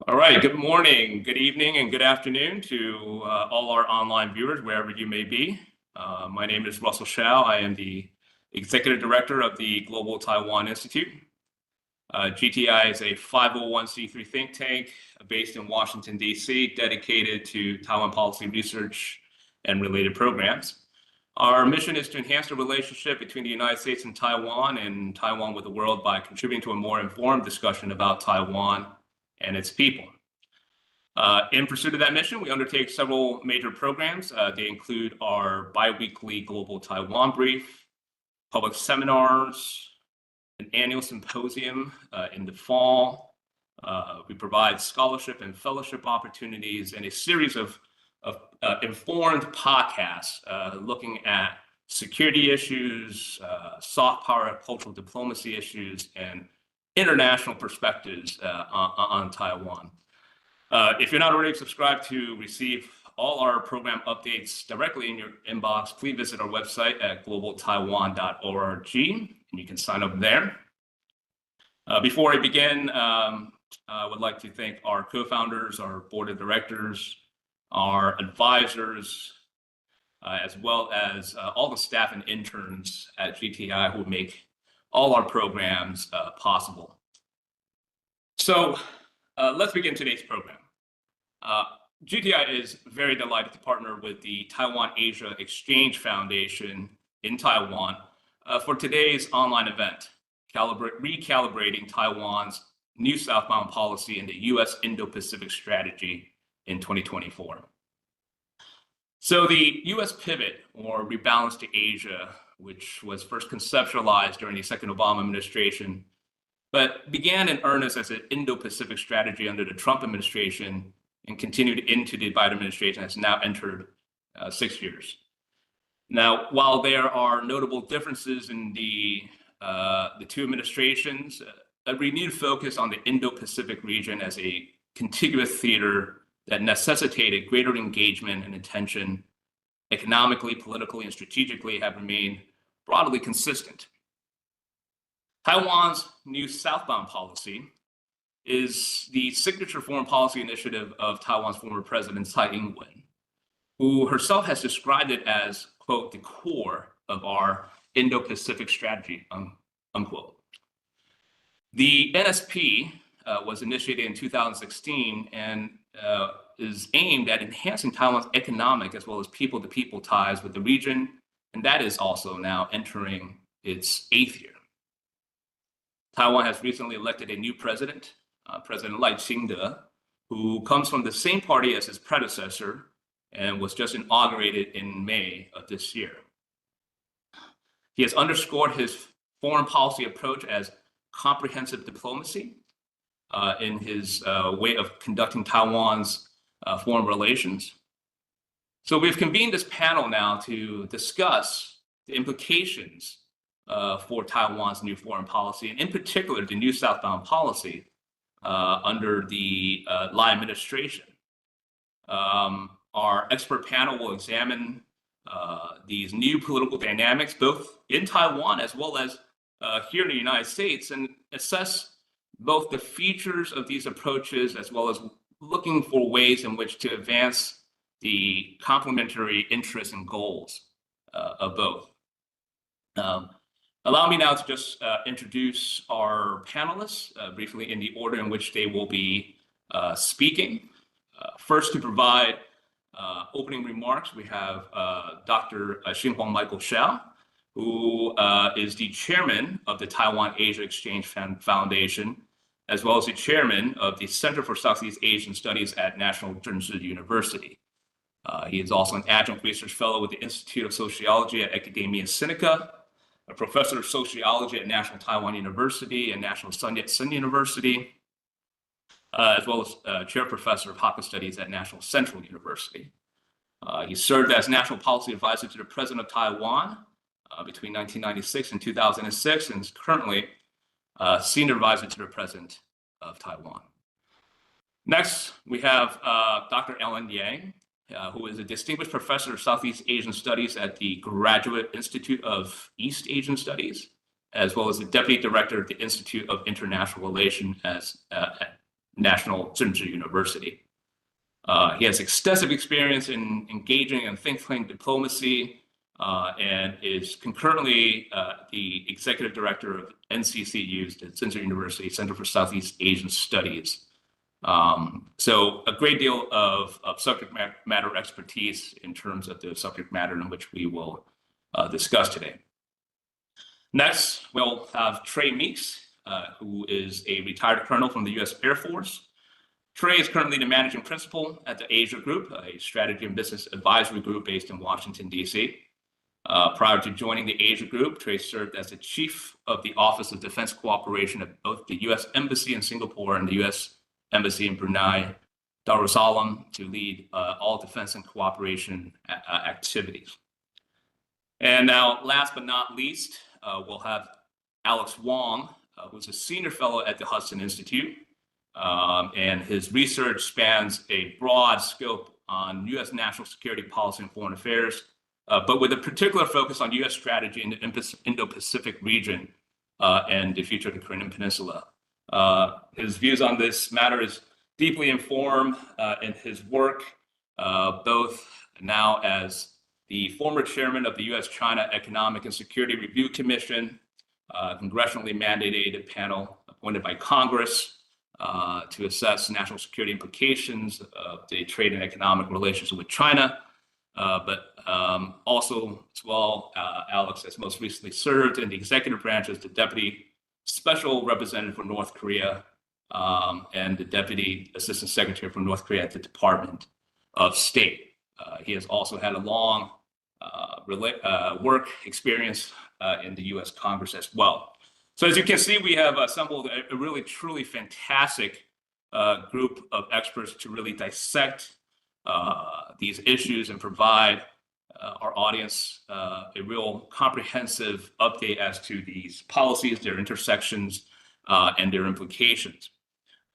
All right, good morning, good evening, and good afternoon to all our online viewers, wherever you may be. My name is Russell Hsiao. I am the Executive Director of the Global Taiwan Institute. GTI is a 501c3 think tank based in Washington, D.C., dedicated to Taiwan policy research and related programs. Our mission is to enhance the relationship between the United States and Taiwan with the world by contributing to a more informed discussion about Taiwan and its people. In pursuit of that mission, we undertake several major programs. They include our biweekly Global Taiwan Brief, public seminars, an annual symposium in the fall. We provide scholarship and fellowship opportunities and a series of informed podcasts looking at security issues, soft power, cultural diplomacy issues, and international perspectives on Taiwan. If you're not already subscribed to receive all our program updates directly in your inbox, please visit our website at globaltaiwan.org, and you can sign up there. Before I begin, I would like to thank our co-founders, our board of directors, our advisors, as well as all the staff and interns at GTI who make all our programs possible. So let's begin today's program. GTI is very delighted to partner with the Taiwan Asia Exchange Foundation in Taiwan for today's online event, Recalibrating Taiwan's new Southbound policy in the US Indo-Pacific Strategy in 2024. So the US pivot, or rebalance to Asia, which was first conceptualized during the second Obama administration, but began in earnest as an Indo-Pacific strategy under the Trump administration and continued into the Biden administration, has now entered 6 years. Now, while there are notable differences in the two administrations, a renewed focus on the Indo-Pacific region as a contiguous theater that necessitated greater engagement and attention economically, politically, and strategically have remained broadly consistent. Taiwan's new Southbound policy is the signature foreign policy initiative of Taiwan's former president, Tsai Ing-wen, who herself has described it as, quote, the core of our Indo-Pacific strategy, unquote. The NSP was initiated in 2016 and is aimed at enhancing Taiwan's economic as well as people-to-people ties with the region, and that is also now entering its 8th year. Taiwan has recently elected a new president, President Lai Ching-te, who comes from the same party as his predecessor and was just inaugurated in May of this year. He has underscored his foreign policy approach as comprehensive diplomacy in his way of conducting Taiwan's foreign relations. So we've convened this panel now to discuss the implications for Taiwan's new foreign policy, and in particular, the new Southbound policy under the Lai administration. Our expert panel will examine these new political dynamics, both in Taiwan as well as here in the United States, and assess both the features of these approaches as well as looking for ways in which to advance the complementary interests and goals of both. Allow me now to just introduce our panelists briefly in the order in which they will be speaking. First, to provide opening remarks, we have Dr. Hsin-Huang Michael Hsiao, who is the chairman of the Taiwan Asia Exchange Foundation, as well as the chairman of the Center for Southeast Asian Studies at National Zhengzhi University. He is also an adjunct research fellow with the Institute of Sociology at Academia Sinica, a professor of sociology at National Taiwan University and National Sun Yat-sen University, as well as chair professor of Hakka Studies at National Central University. He served as national policy advisor to the president of Taiwan between 1996 and 2006, and is currently senior advisor to the president of Taiwan. Next, we have Dr. Ellen Yang, who is a distinguished professor of Southeast Asian Studies at the Graduate Institute of East Asian Studies, as well as the deputy director of the Institute of International Relations National Tsinghua University. He has extensive experience in engaging in think tank diplomacy and is concurrently the executive director of NCCU's, the Tsinghua University Center for Southeast Asian Studies. So a great deal of subject matter expertise in terms of the subject matter in which we will discuss today. Next, we'll have Trey Meeks, who is a retired colonel from the US Air Force. Trey is currently the managing principal at the Asia Group, a strategy and business advisory group based in Washington, D.C. Prior to joining the Asia Group, Trey served as the chief of the Office of Defense Cooperation at both the U.S. Embassy in Singapore and the U.S. Embassy in Brunei Darussalam to lead all defense and cooperation activities. And now, last but not least, we'll have Alex Wong, who's a senior fellow at the Hudson Institute. And his research spans a broad scope on U.S. national security policy and foreign affairs, but with a particular focus on U.S. strategy in the Indo-Pacific region and the future of the Korean Peninsula. His views on this matter is deeply informed in his work, both now as the former chairman of the U.S.-China Economic and Security Review Commission, congressionally mandated panel appointed by Congress to assess national security implications of the trade and economic relations with China. But also, as well, Alex has most recently served in the executive branch as the Deputy Special Representative for North Korea and the Deputy Assistant Secretary for North Korea at the Department of State. He has also had a long work experience in the U.S. Congress as well. So as you can see, we have assembled a really, truly fantastic group of experts to really dissect these issues and provide our audience a real comprehensive update as to these policies, their intersections, and their implications.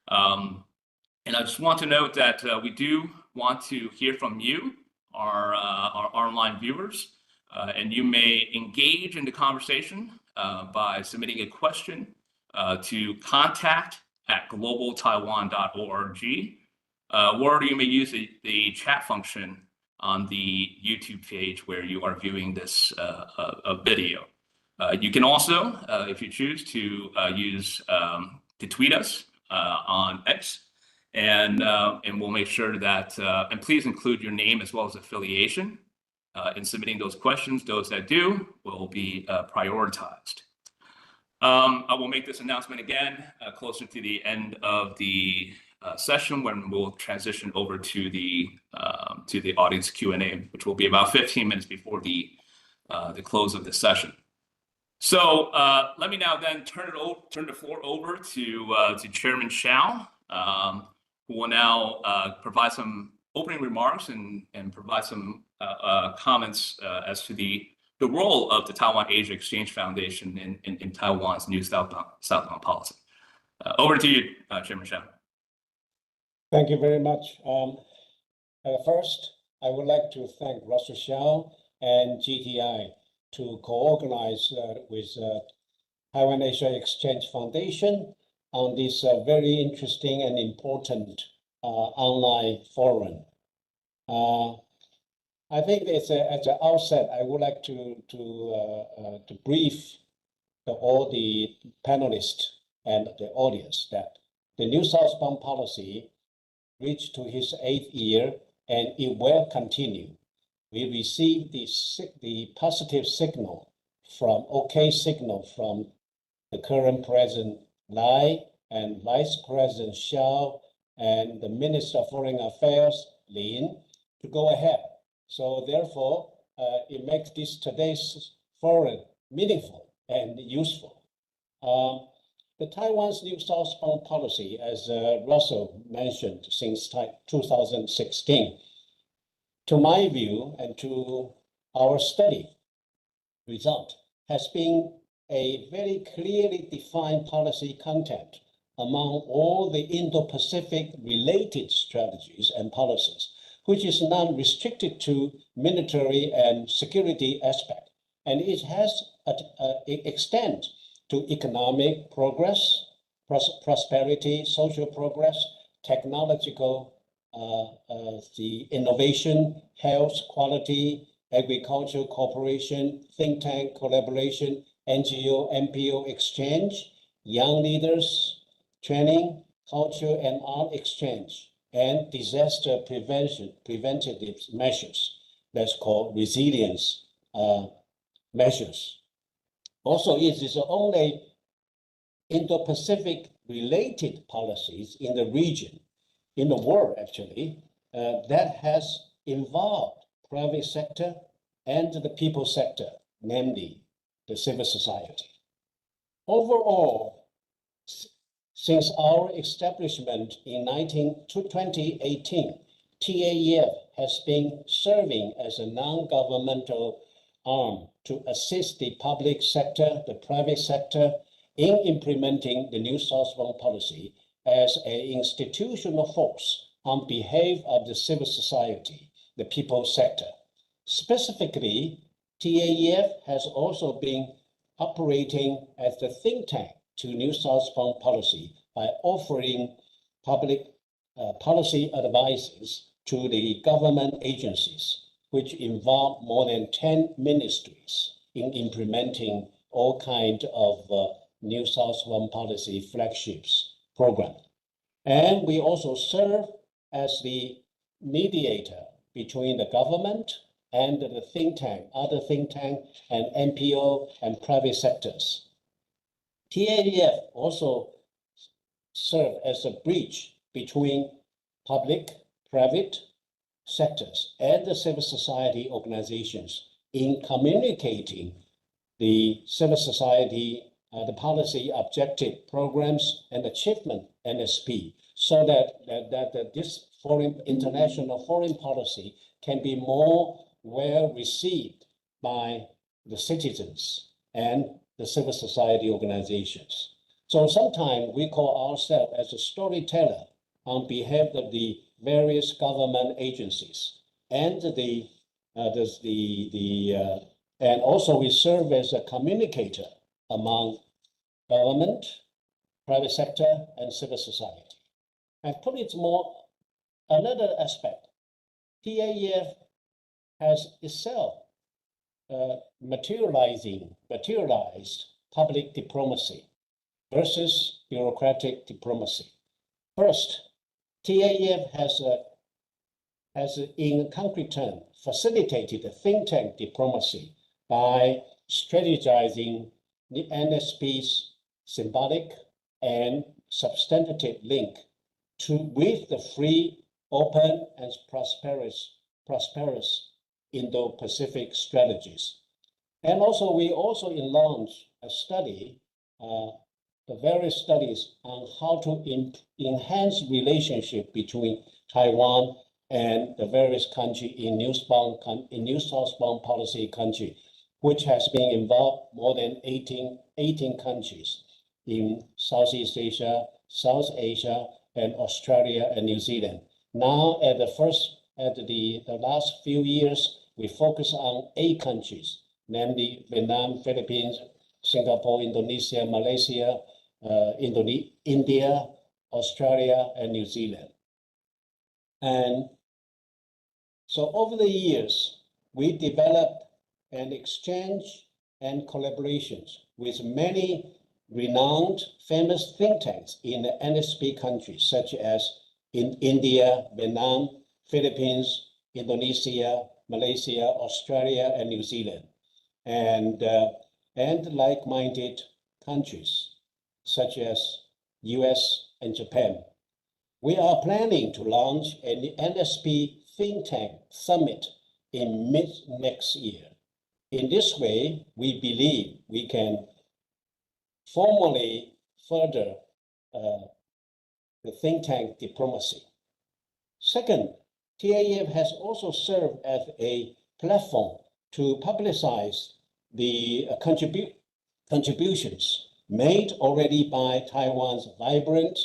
And I just want to note that we do want to hear from you, our online viewers, and you may engage in the conversation by submitting a question to contact@globaltaiwan.org, or you may use the chat function on the YouTube page where you are viewing this video. You can also, if you choose, to tweet us on X, and we'll make sure that, and please include your name as well as affiliation in submitting those questions. Those that do will be prioritized. I will make this announcement again closer to the end of the session, when we'll transition over to the audience Q&A, which will be about 15 minutes before the close of the session. So let me now then turn the floor over to Chairman Hsiao, who will now provide some opening remarks and provide some comments as to the role of the Taiwan Asia Exchange Foundation in Taiwan's new southbound policy. Over to you, Chairman Hsiao. Thank you very much. First, I would like to thank Russell Hsiao and GTI to co-organize with Taiwan Asia Exchange Foundation on this very interesting and important online forum. I think at the outset, I would like to brief all the panelists and the audience that the new southbound policy reached to its 8th year, and it will continue. We received the positive signal from the current President Lai and Vice President Hsiao and the Minister of Foreign Affairs, Lin, to go ahead. So therefore, it makes today's forum meaningful and useful. The Taiwan's new southbound policy, as Russell mentioned, since 2016, to my view and to our study result, has been a very clearly defined policy content among all the Indo-Pacific related strategies and policies, which is not restricted to military and security aspect. And it has extend to economic progress, prosperity, social progress, technological, the innovation, health, quality, agriculture, cooperation, think tank collaboration, NGO, MPO exchange, young leaders, training, culture and art exchange, and disaster preventative measures. That's called resilience measures. Also, it is only Indo-Pacific related policies in the region, in the world actually, that has involved private sector and the people sector, namely the civil society. Overall, since our establishment in 2018, TAEF has been serving as a non-governmental arm to assist the public sector, the private sector, in implementing the new Southbound policy as an institutional force on behalf of the civil society, the people sector. Specifically, TAEF has also been operating as the think tank to new Southbound policy by offering public policy advices to the government agencies, which involve more than 10 ministries in implementing all kinds of new Southbound policy flagships program. And we also serve as the mediator between the government and the think tank, other think tank and NPO and private sectors. TAEF also serve as a bridge between public, private sectors and the civil society organizations in communicating the civil society, the policy objective programs and achievement NSP, so that this international foreign policy can be more well received by the citizens and the civil society organizations. So sometimes we call ourselves as a storyteller on behalf of the various government agencies, and and also we serve as a communicator among government, private sector, and civil society. And put it more, another aspect, TAEF has itself materialized public diplomacy versus bureaucratic diplomacy. First, TAEF has in concrete terms facilitated the think tank diplomacy by strategizing the NSP's symbolic and substantive link with the free, open, and prosperous Indo-Pacific strategies. And also, we also launched a study, the various studies on how to enhance relationship between Taiwan and the various countries in new Southbound policy country, which has been involved more than 18 countries in Southeast Asia, South Asia, and Australia and New Zealand. Now, at the last few years, we focus on 8 countries, namely Vietnam, Philippines, Singapore, Indonesia, Malaysia, India, Australia, and New Zealand. And so over the years, we developed an exchange and collaborations with many renowned, famous think tanks in the NSP countries, such as in India, Vietnam, Philippines, Indonesia, Malaysia, Australia, and New Zealand, and like-minded countries, such as US and Japan. We are planning to launch an NSP think tank summit in mid-next year. In this way, we believe we can formally further the think tank diplomacy. Second, TAEF has also served as a platform to publicize the contributions made already by Taiwan's vibrant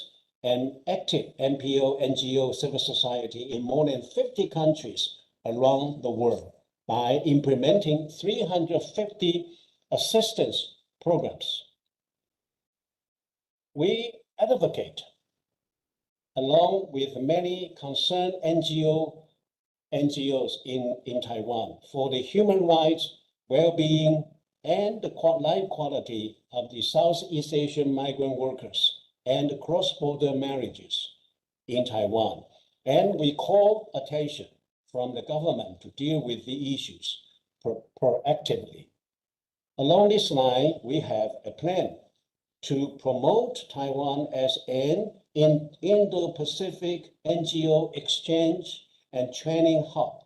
and active NPO, NGO, civil society in more than 50 countries around the world by implementing 350 assistance programs. We advocate, along with many concerned NGOs in Taiwan, for the human rights, well-being, and the life quality of the Southeast Asian migrant workers and cross-border marriages in Taiwan. And we call attention from the government to deal with the issues proactively. Along this line, we have a plan to promote Taiwan as an Indo-Pacific NGO exchange and training hub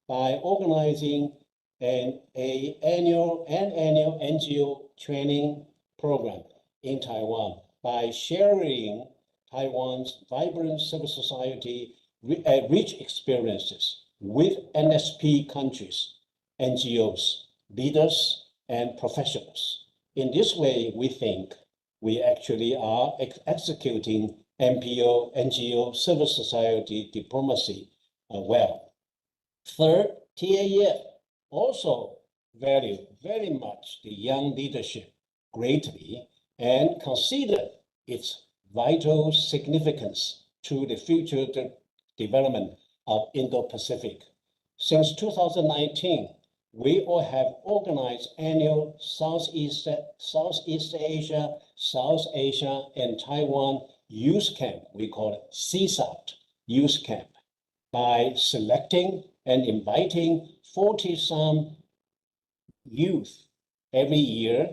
by organizing an annual NGO training program in Taiwan by sharing Taiwan's vibrant civil society rich experiences with NSP countries, NGOs, leaders, and professionals. In this way, we think we actually are executing NGO civil society diplomacy well. Third, TAEF also value very much the young leadership greatly and consider its vital significance to the future development of Indo-Pacific. Since 2019, we all have organized annual Southeast Asia, South Asia, and Taiwan Youth Camp, we call it CSAT Youth Camp, by selecting and inviting 40-some youth every year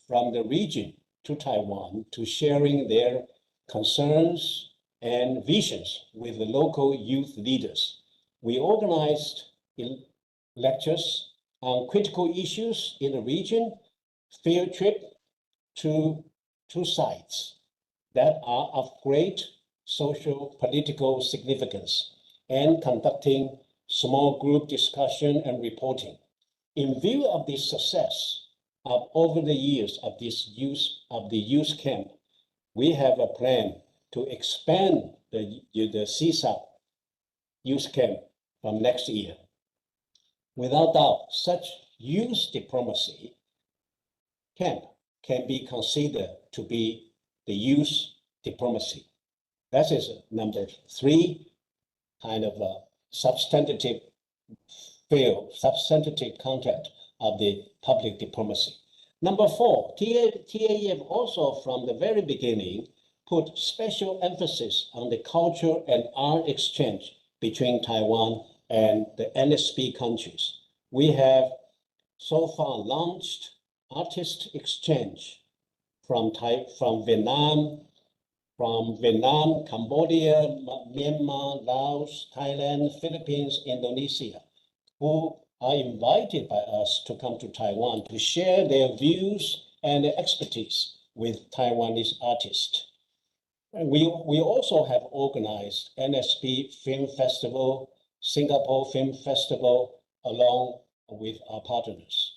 from the region to Taiwan to sharing their concerns and visions with the local youth leaders. We organized lectures on critical issues in the region, field trip to sites that are of great social political significance, and conducting small group discussion and reporting. In view of the success of over the years of the youth camp, we have a plan to expand the CSAP youth camp from next year. Without doubt, such youth diplomacy camp can be considered to be the youth diplomacy. That is number 3, kind of a substantive content of the public diplomacy. Number 4, TAEF also from the very beginning put special emphasis on the culture and art exchange between Taiwan and the NSP countries. We have so far launched artist exchange from Vietnam, Cambodia, Myanmar, Laos, Thailand, Philippines, Indonesia, who are invited by us to come to Taiwan to share their views and their expertise with Taiwanese artists. And we also have organized NSP Film Festival, Singapore Film Festival, along with our partners.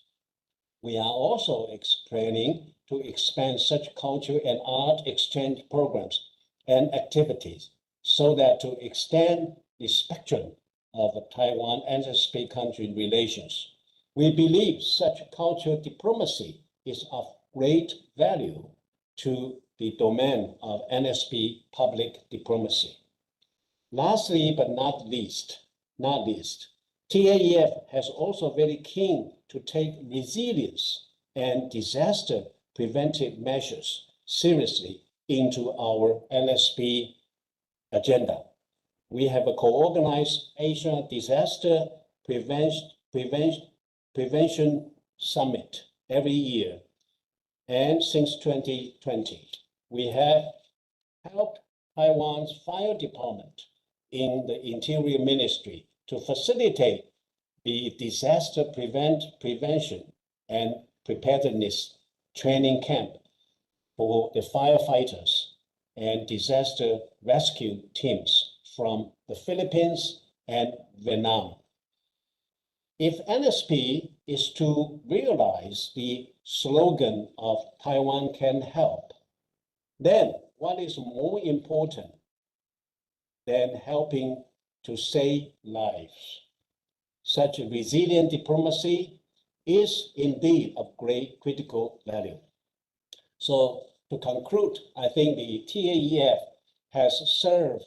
We are also planning to expand such culture and art exchange programs and activities so that to extend the spectrum of Taiwan and NSP country relations. We believe such cultural diplomacy is of great value to the domain of NSP public diplomacy. Lastly, but not least, TAEF has also very keen to take resilience and disaster preventive measures seriously into our NSP agenda. We have a co-organized Asia Disaster Prevention Summit every year. And since 2020, we have helped Taiwan's fire department in the Interior Ministry to facilitate the disaster prevention and preparedness training camp for the firefighters and disaster rescue teams from the Philippines and Vietnam. If NSP is to realize the slogan of Taiwan can help, then what is more important than helping to save lives? Such resilient diplomacy is indeed of great critical value. So to conclude, I think the TAEF has served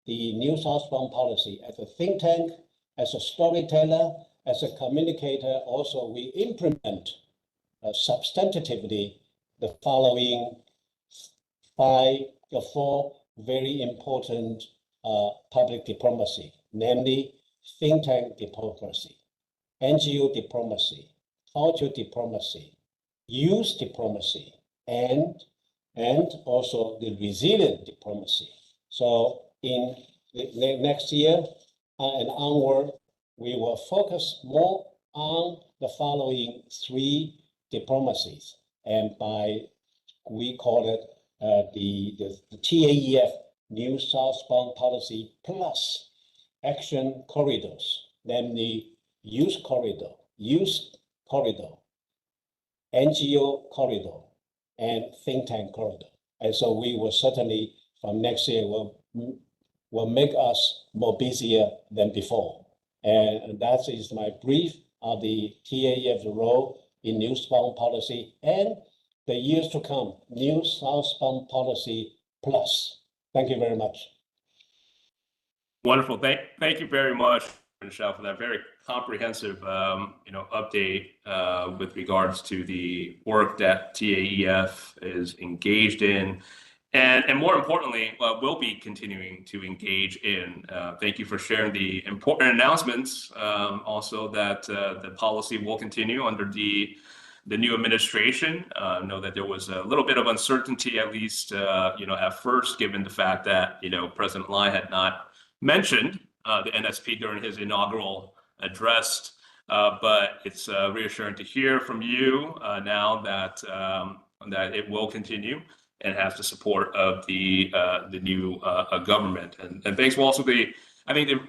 the new Southbound policy as a think tank, as a storyteller, as a communicator. Also, we implement substantively the following four very important public diplomacy, namely think tank diplomacy, NGO diplomacy, cultural diplomacy, youth diplomacy, and also the resilient diplomacy. So in the next year and onward, we will focus more on the following three diplomacies, and we call it the TAEF New Southbound Policy Plus Action Corridors, namely Youth Corridor, NGO Corridor, and Think Tank Corridor. And so we will certainly, from next year, will make us more busier than before. And that is my brief of the TAEF's role in New Southbound Policy and the years to come, New Southbound Policy Plus. Thank you very much. Wonderful. Thank you very much, Michelle, for that very comprehensive update with regards to the work that TAEF is engaged in, and more importantly, will be continuing to engage in. Thank you for sharing the important announcements. Also, that the policy will continue under the new administration. Know that there was a little bit of uncertainty, at least at first, given the fact that President Lai had not mentioned the NSP during his inaugural address. But it's reassuring to hear from you now that it will continue and has the support of the new government. And thanks for also the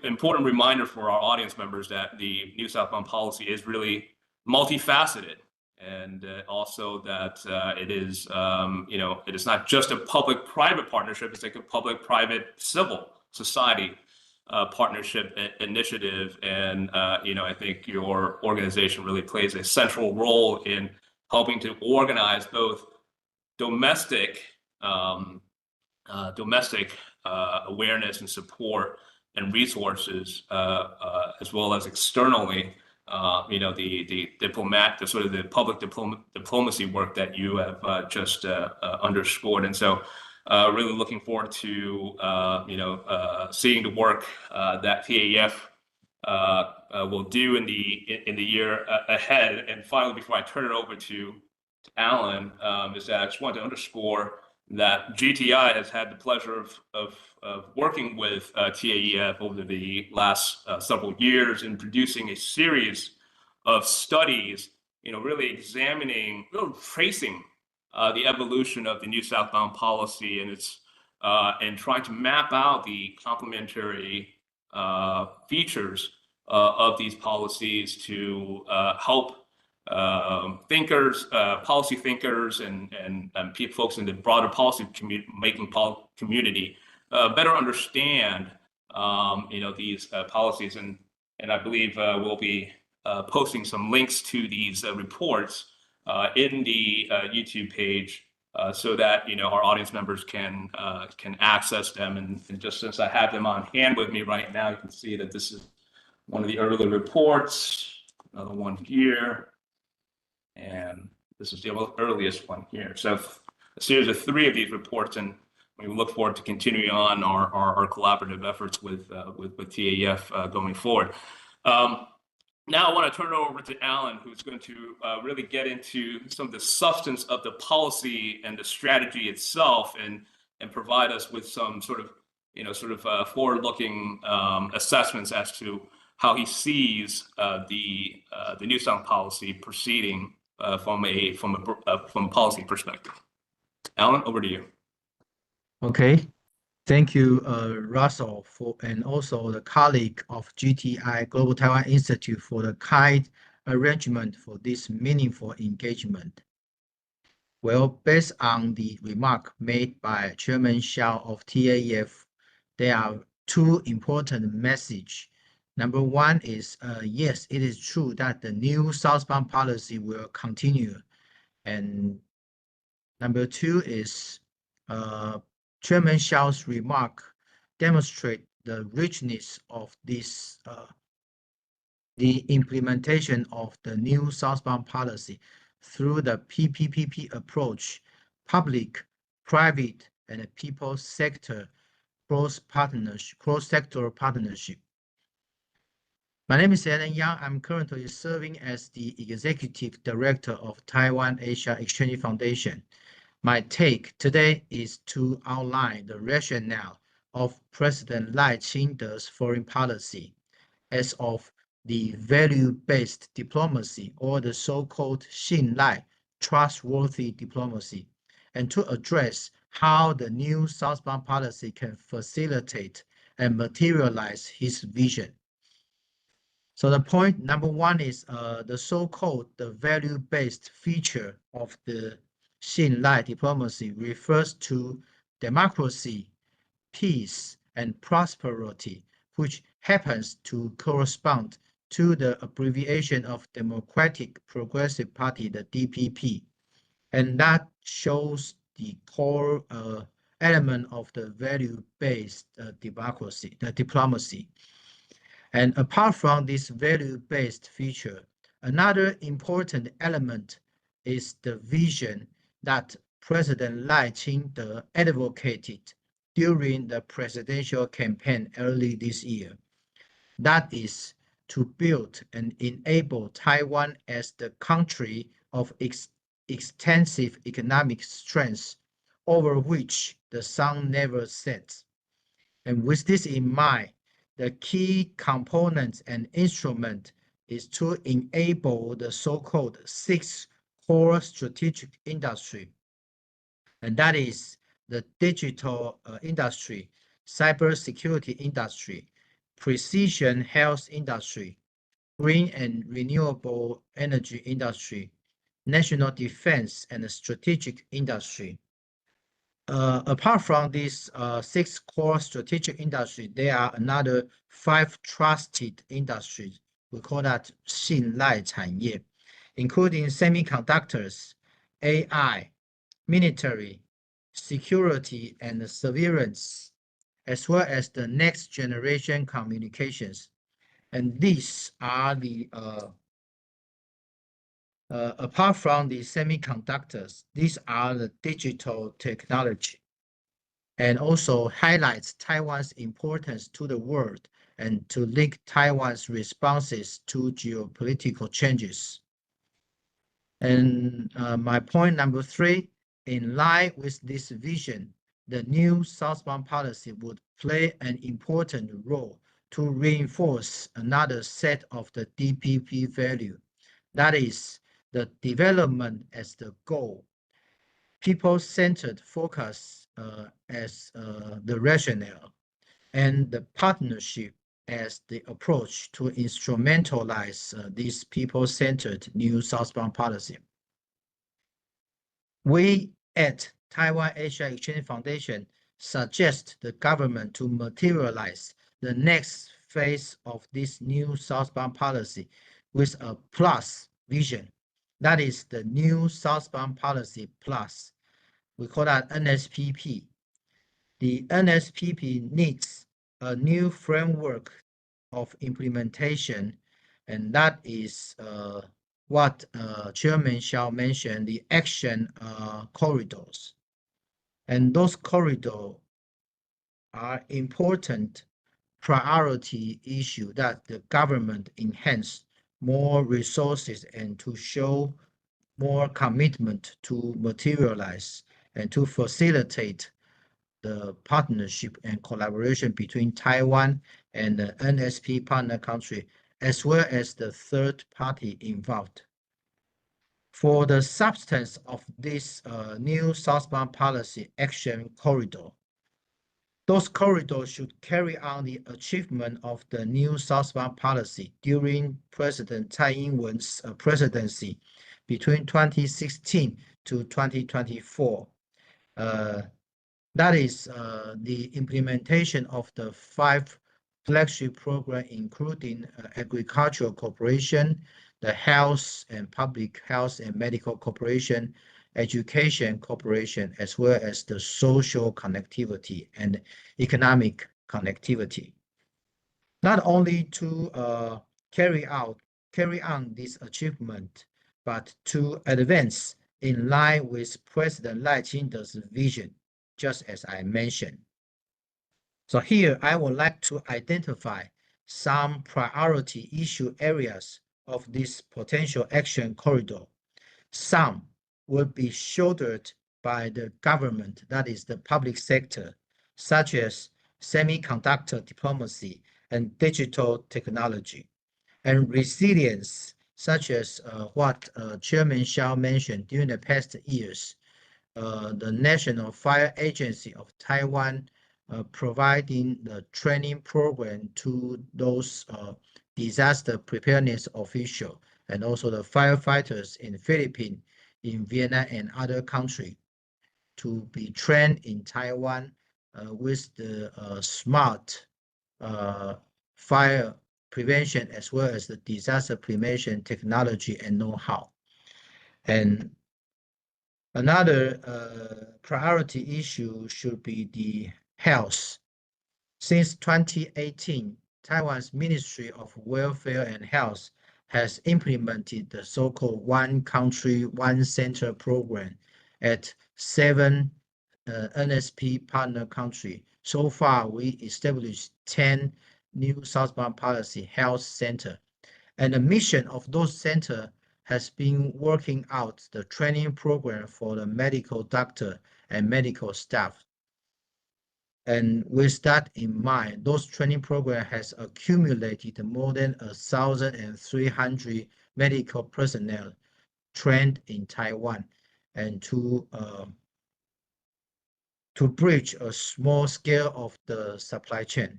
important reminder for our audience members that the New Southbound policy is really multifaceted, and also that it is not just a public-private partnership; it's like a public-private civil society partnership initiative. And I think your organization really plays a central role in helping to organize both domestic awareness and support and resources, as well as externally, the public diplomacy work that you have just underscored. And so really looking forward to seeing the work that TAEF will do in the year ahead. And finally, before I turn it over to Alan, is that I just want to underscore that GTI has had the pleasure of working with TAEF over the last several years in producing a series of studies, really tracing the evolution of the New Southbound policy, and and trying to map out the complementary features of these policies to help policy thinkers, and folks in the broader policy making community better understand these policies. And I believe we'll be posting some links to these reports in the YouTube page so that our audience members can access them. And just since I have them on hand with me right now, you can see that this is one of the early reports, another one here, and this is the earliest one here. So a series of 3 of these reports, and we look forward to continuing on our collaborative efforts with TAEF going forward. Now I want to turn it over to Alan, who's going to really get into some of the substance of the policy and the strategy itself, and provide us with some sort of forward-looking assessments as to how he sees the New Southbound policy proceeding from a policy perspective. Alan, over to you. Okay, thank you, Russell, and also the colleague of GTI Global Taiwan Institute for the kind arrangement for this meaningful engagement. Well, based on the remark made by Chairman Hsiao of TAEF, there are 2 important messages. Number 1 is, yes, it is true that the new Southbound policy will continue, and Number two is Chairman Hsiao's remark demonstrate the richness of this the implementation of the new southbound policy through the PPPP approach, public, private, and people sector cross-sector partnership. My name is Alan Yang. I'm currently serving as the Executive Director of Taiwan Asia Exchange Foundation. My take today is to outline the rationale of President Lai Ching-te's foreign policy as of the value-based diplomacy, or the so-called Shin-Lai, trustworthy diplomacy, and to address how the new southbound policy can facilitate and materialize his vision. So the point number one is the so-called the value-based feature of the Shin-Lai diplomacy refers to democracy, peace, and prosperity, which happens to correspond to the abbreviation of Democratic Progressive Party, the DPP. And that shows the core element of the value-based democracy, the diplomacy. And apart from this value-based feature, another important element is the vision that President Lai Ching-te advocated during the presidential campaign early this year. That is to build and enable Taiwan as the country of extensive economic strength over which the sun never sets. And with this in mind, the key component and instrument is to enable the so-called 6 core strategic industry. And that is the digital industry, cybersecurity industry, precision health industry, green and renewable energy industry, national defense and strategic industry. Apart from these 6 core strategic industries, there are another 5 trusted industries. We call that Shin-Lai 产业, including semiconductors, AI, military, security and surveillance, as well as the next generation communications. And these are the apart from the semiconductors, these are the digital technology, and also highlights Taiwan's importance to the world and to link Taiwan's responses to geopolitical changes. And my point number 3, in line with this vision, the new southbound policy would play an important role to reinforce another set of the DPP value, that is, the development as the goal, people-centered focus as the rationale, and the partnership as the approach to instrumentalize this people-centered new southbound policy. We at Taiwan Asia Exchange Foundation suggest the government to materialize the next phase of this new southbound policy with a plus vision. That is the new southbound policy plus. We call that NSPP. The NSPP needs a new framework of implementation, and that is what Chairman Hsiao mentioned, the action corridors. And those corridors are important priority issue that the government enhance more resources and to show more commitment to materialize and to facilitate the partnership and collaboration between Taiwan and the NSP partner country, as well as the third party involved. For the substance of this new southbound policy action corridor, those corridors should carry on the achievement of the new southbound policy during President Tsai Ing-wen's presidency between 2016 to 2024. That is the implementation of the 5 flagship programs, including agricultural cooperation, the health and public health and medical cooperation, education cooperation, as well as the social connectivity and economic connectivity. Not only to carry on this achievement, but to advance in line with President Lai Ching-te's vision, just as I mentioned. So here I would like to identify some priority issue areas of this potential action corridor. Some will be shouldered by the government, that is the public sector, such as semiconductor diplomacy and digital technology, and resilience, such as what Chairman Hsiao mentioned during the past years. The National Fire Agency of Taiwan providing the training program to those disaster preparedness officials and also the firefighters in the Philippines, in Vietnam, and other countries to be trained in Taiwan with the smart fire prevention as well as the disaster prevention technology and know-how. And another priority issue should be the health. Since 2018, Taiwan's Ministry of Welfare and Health has implemented the so-called One Country, One Center program at 7 NSP partner countries. So far, we established 10 new Southbound Policy Health Center. And the mission of those centers has been working out the training program for the medical doctor and medical staff. And with that in mind, those training program has accumulated more than 1,300 medical personnel trained in Taiwan, and to bridge a small scale of the supply chain.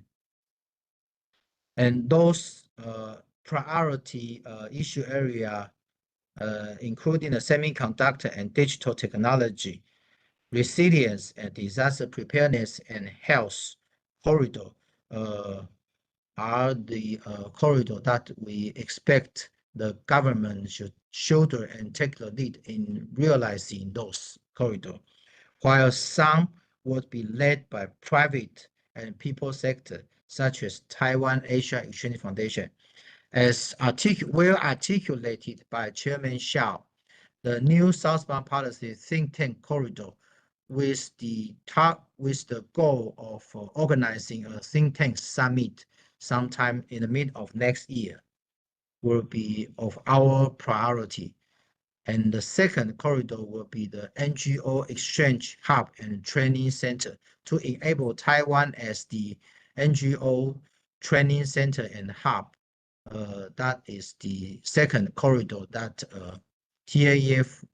And those priority issue area, including the semiconductor and digital technology, resilience and disaster preparedness and health corridor are the corridor that we expect the government should shoulder and take the lead in realizing those corridors, while some would be led by private and people sector, such as Taiwan Asia Exchange Foundation. As well articulated by Chairman Hsiao, the new Southbound Policy think tank corridor with the goal of organizing a think tank summit sometime in the mid of next year will be of our priority. And the second corridor will be the NGO Exchange Hub and Training Center to enable Taiwan as the NGO Training Center and Hub. That is the second corridor that TAF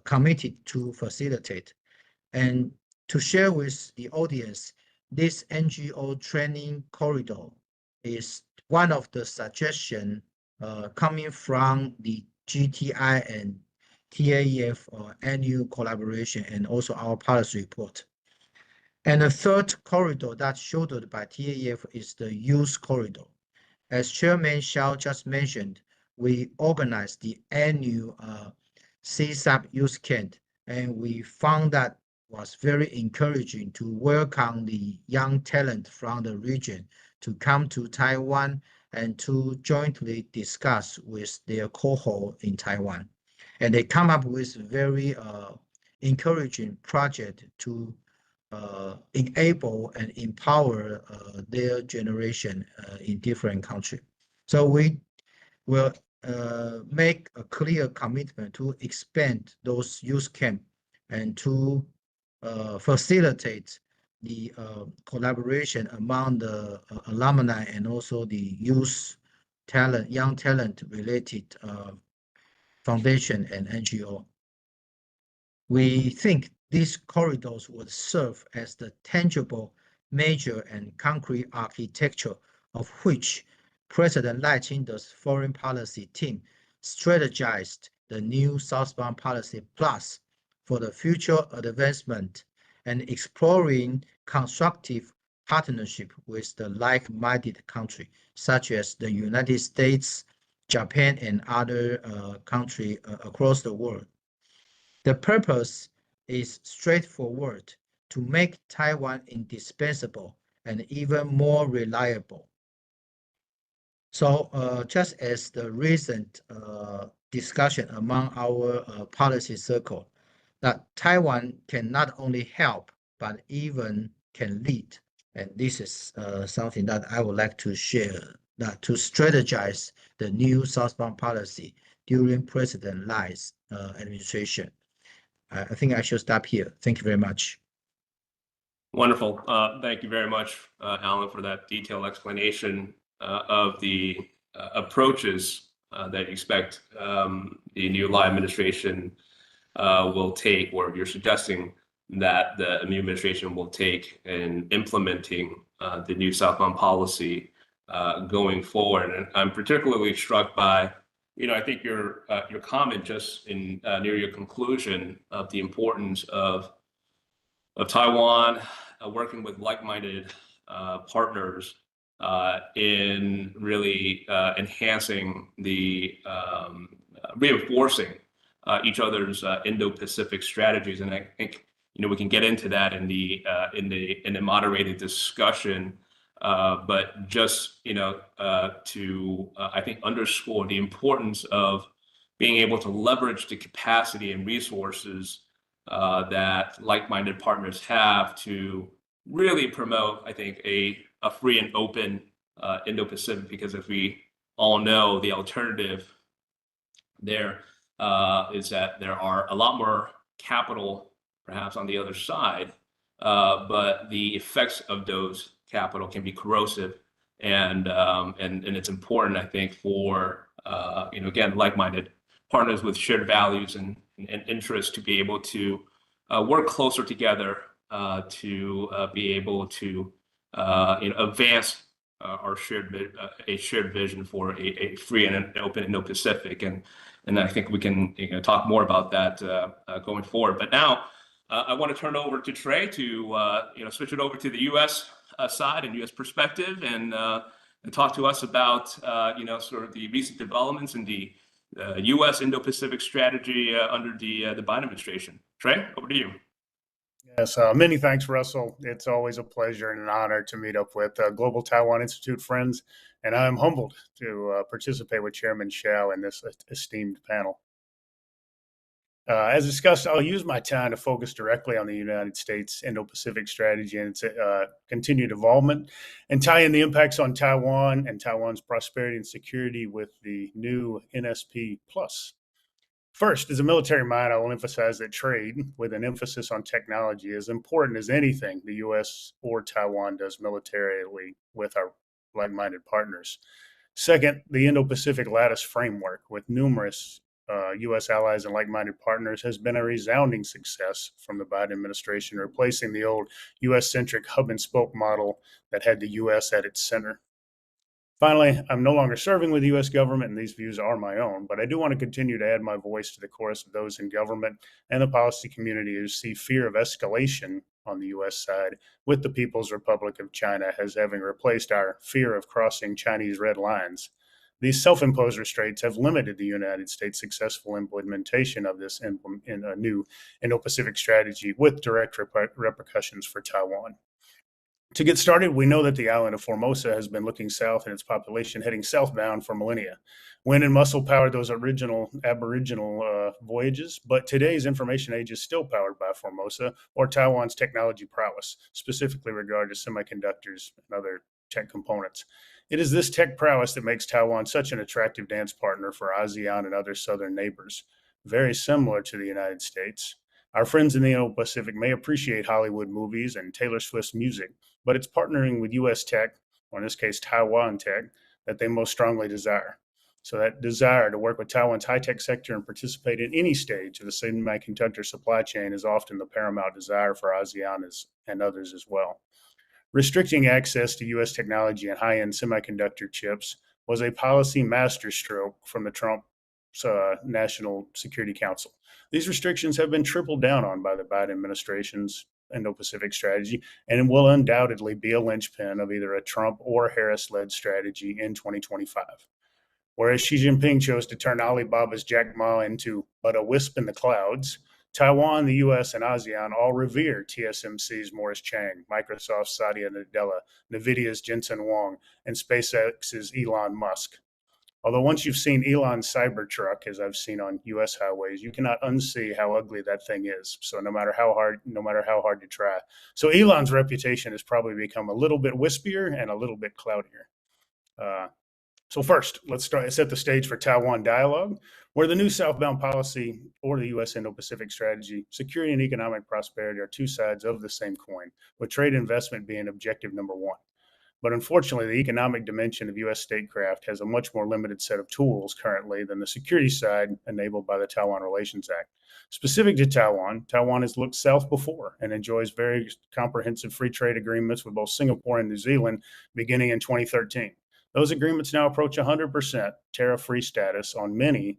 committed to facilitate. And to share with the audience, this NGO training corridor is one of the suggestions coming from the GTI and TAF annual collaboration and also our policy report. And the third corridor that's shouldered by TAF is the youth corridor. As Chairman Hsiao just mentioned, we organized the annual CSAP Youth Camp, and we found that was very encouraging to welcome the young talent from the region to come to Taiwan and to jointly discuss with their cohort in Taiwan. And they come up with very encouraging project to enable and empower their generation in different countries. So we will make a clear commitment to expand those youth camps and to facilitate the collaboration among the alumni and also the youth talent, young talent related foundation and NGO. We think these corridors would serve as the tangible, major, and concrete architecture of which President Lai Ching-te's foreign policy team strategized the new Southbound Policy Plus for the future advancement and exploring constructive partnership with the like-minded countries, such as the United States, Japan, and other countries across the world. The purpose is straightforward: to make Taiwan indispensable and even more reliable. So just as the recent discussion among our policy circle, that Taiwan can not only help, but even can lead. And this is something that I would like to share, that to strategize the new Southbound policy during President Lai's administration. I think I should stop here. Thank you very much. Wonderful. Thank you very much, Alan, for that detailed explanation of the approaches that you expect the new Lai administration will take, or you're suggesting that the new administration will take in implementing the new Southbound policy going forward. And I'm particularly struck by, I think your comment just in near your conclusion of the importance of Taiwan working with like-minded partners in really enhancing the reinforcing each other's Indo-Pacific strategies, and I think we can get into that in the moderated discussion. But just to I think underscore the importance of being able to leverage the capacity and resources that like-minded partners have to really promote, I think, a free and open Indo-Pacific, because as we all know, the alternative there is that there are a lot more capital perhaps on the other side, but the effects of those capital can be corrosive, and it's important, I think, for again, like-minded partners with shared values and interests to be able to work closer together to be able to advance our shared vision for a free and an open Indo-Pacific, and I think we can talk more about that going forward. But now I want to turn it over to Trey to switch it over to the U.S. Side and U.S. perspective, and talk to us about sort of the recent developments in the US Indo-Pacific strategy under the Biden administration. Trey, over to you. Yes, many thanks, Russell. It's always a pleasure and an honor to meet up with Global Taiwan Institute friends, and I'm humbled to participate with Chairman Hsiao in this esteemed panel. As discussed, I'll use my time to focus directly on the United States Indo-Pacific strategy and its continued involvement, and tie in the impacts on Taiwan and Taiwan's prosperity and security with the new NSP+. First, as a military mind, I will emphasize that trade, with an emphasis on technology, is important as anything the U.S. or Taiwan does militarily with our like-minded partners. Second, the Indo-Pacific Lattice framework, with numerous U.S. allies and like-minded partners, has been a resounding success from the Biden administration, replacing the old U.S.-centric hub-and-spoke model that had the U.S. at its center. Finally, I'm no longer serving with the U.S. government, and these views are my own, but I do want to continue to add my voice to the chorus of those in government and the policy community who see fear of escalation on the U.S. side with the People's Republic of China as having replaced our fear of crossing Chinese red lines. These self-imposed restraints have limited the United States' successful implementation of this in a new Indo-Pacific strategy with direct repercussions for Taiwan. To get started, we know that the island of Formosa has been looking south and its population heading southbound for millennia. Wind and muscle powered those original Aboriginal voyages, but today's information age is still powered by Formosa or Taiwan's technology prowess, specifically regarding semiconductors and other tech components. It is this tech prowess that makes Taiwan such an attractive dance partner for ASEAN and other southern neighbors, very similar to the United States. Our friends in the Indo-Pacific may appreciate Hollywood movies and Taylor Swift's music, but it's partnering with U.S. tech, or in this case, Taiwan tech, that they most strongly desire. So that desire to work with Taiwan's high-tech sector and participate in any stage of the semiconductor supply chain is often the paramount desire for ASEAN and others as well. Restricting access to U.S. technology and high-end semiconductor chips was a policy masterstroke from the Trump National Security Council. These restrictions have been tripled down on by the Biden administration's Indo-Pacific strategy and will undoubtedly be a linchpin of either a Trump or Harris-led strategy in 2025. Whereas Xi Jinping chose to turn Alibaba's Jack Ma into but a wisp in the clouds, Taiwan, the US, and ASEAN all revere TSMC's Morris Chang, Microsoft's Satya Nadella, NVIDIA's Jensen Wong, and SpaceX's Elon Musk. Although once you've seen Elon's Cybertruck, as I've seen on US highways, you cannot unsee how ugly that thing is. So no matter how hard you try. So Elon's reputation has probably become a little bit wispier and a little bit cloudier. So first, let's set the stage for Taiwan dialogue, where the new Southbound policy or the US Indo-Pacific Strategy, security and economic prosperity are two sides of the same coin, with trade investment being objective number one. But unfortunately, the economic dimension of U.S. statecraft has a much more limited set of tools currently than the security side enabled by the Taiwan Relations Act. Specific to Taiwan, Taiwan has looked south before and enjoys very comprehensive free trade agreements with both Singapore and New Zealand beginning in 2013. Those agreements now approach 100% tariff-free status on many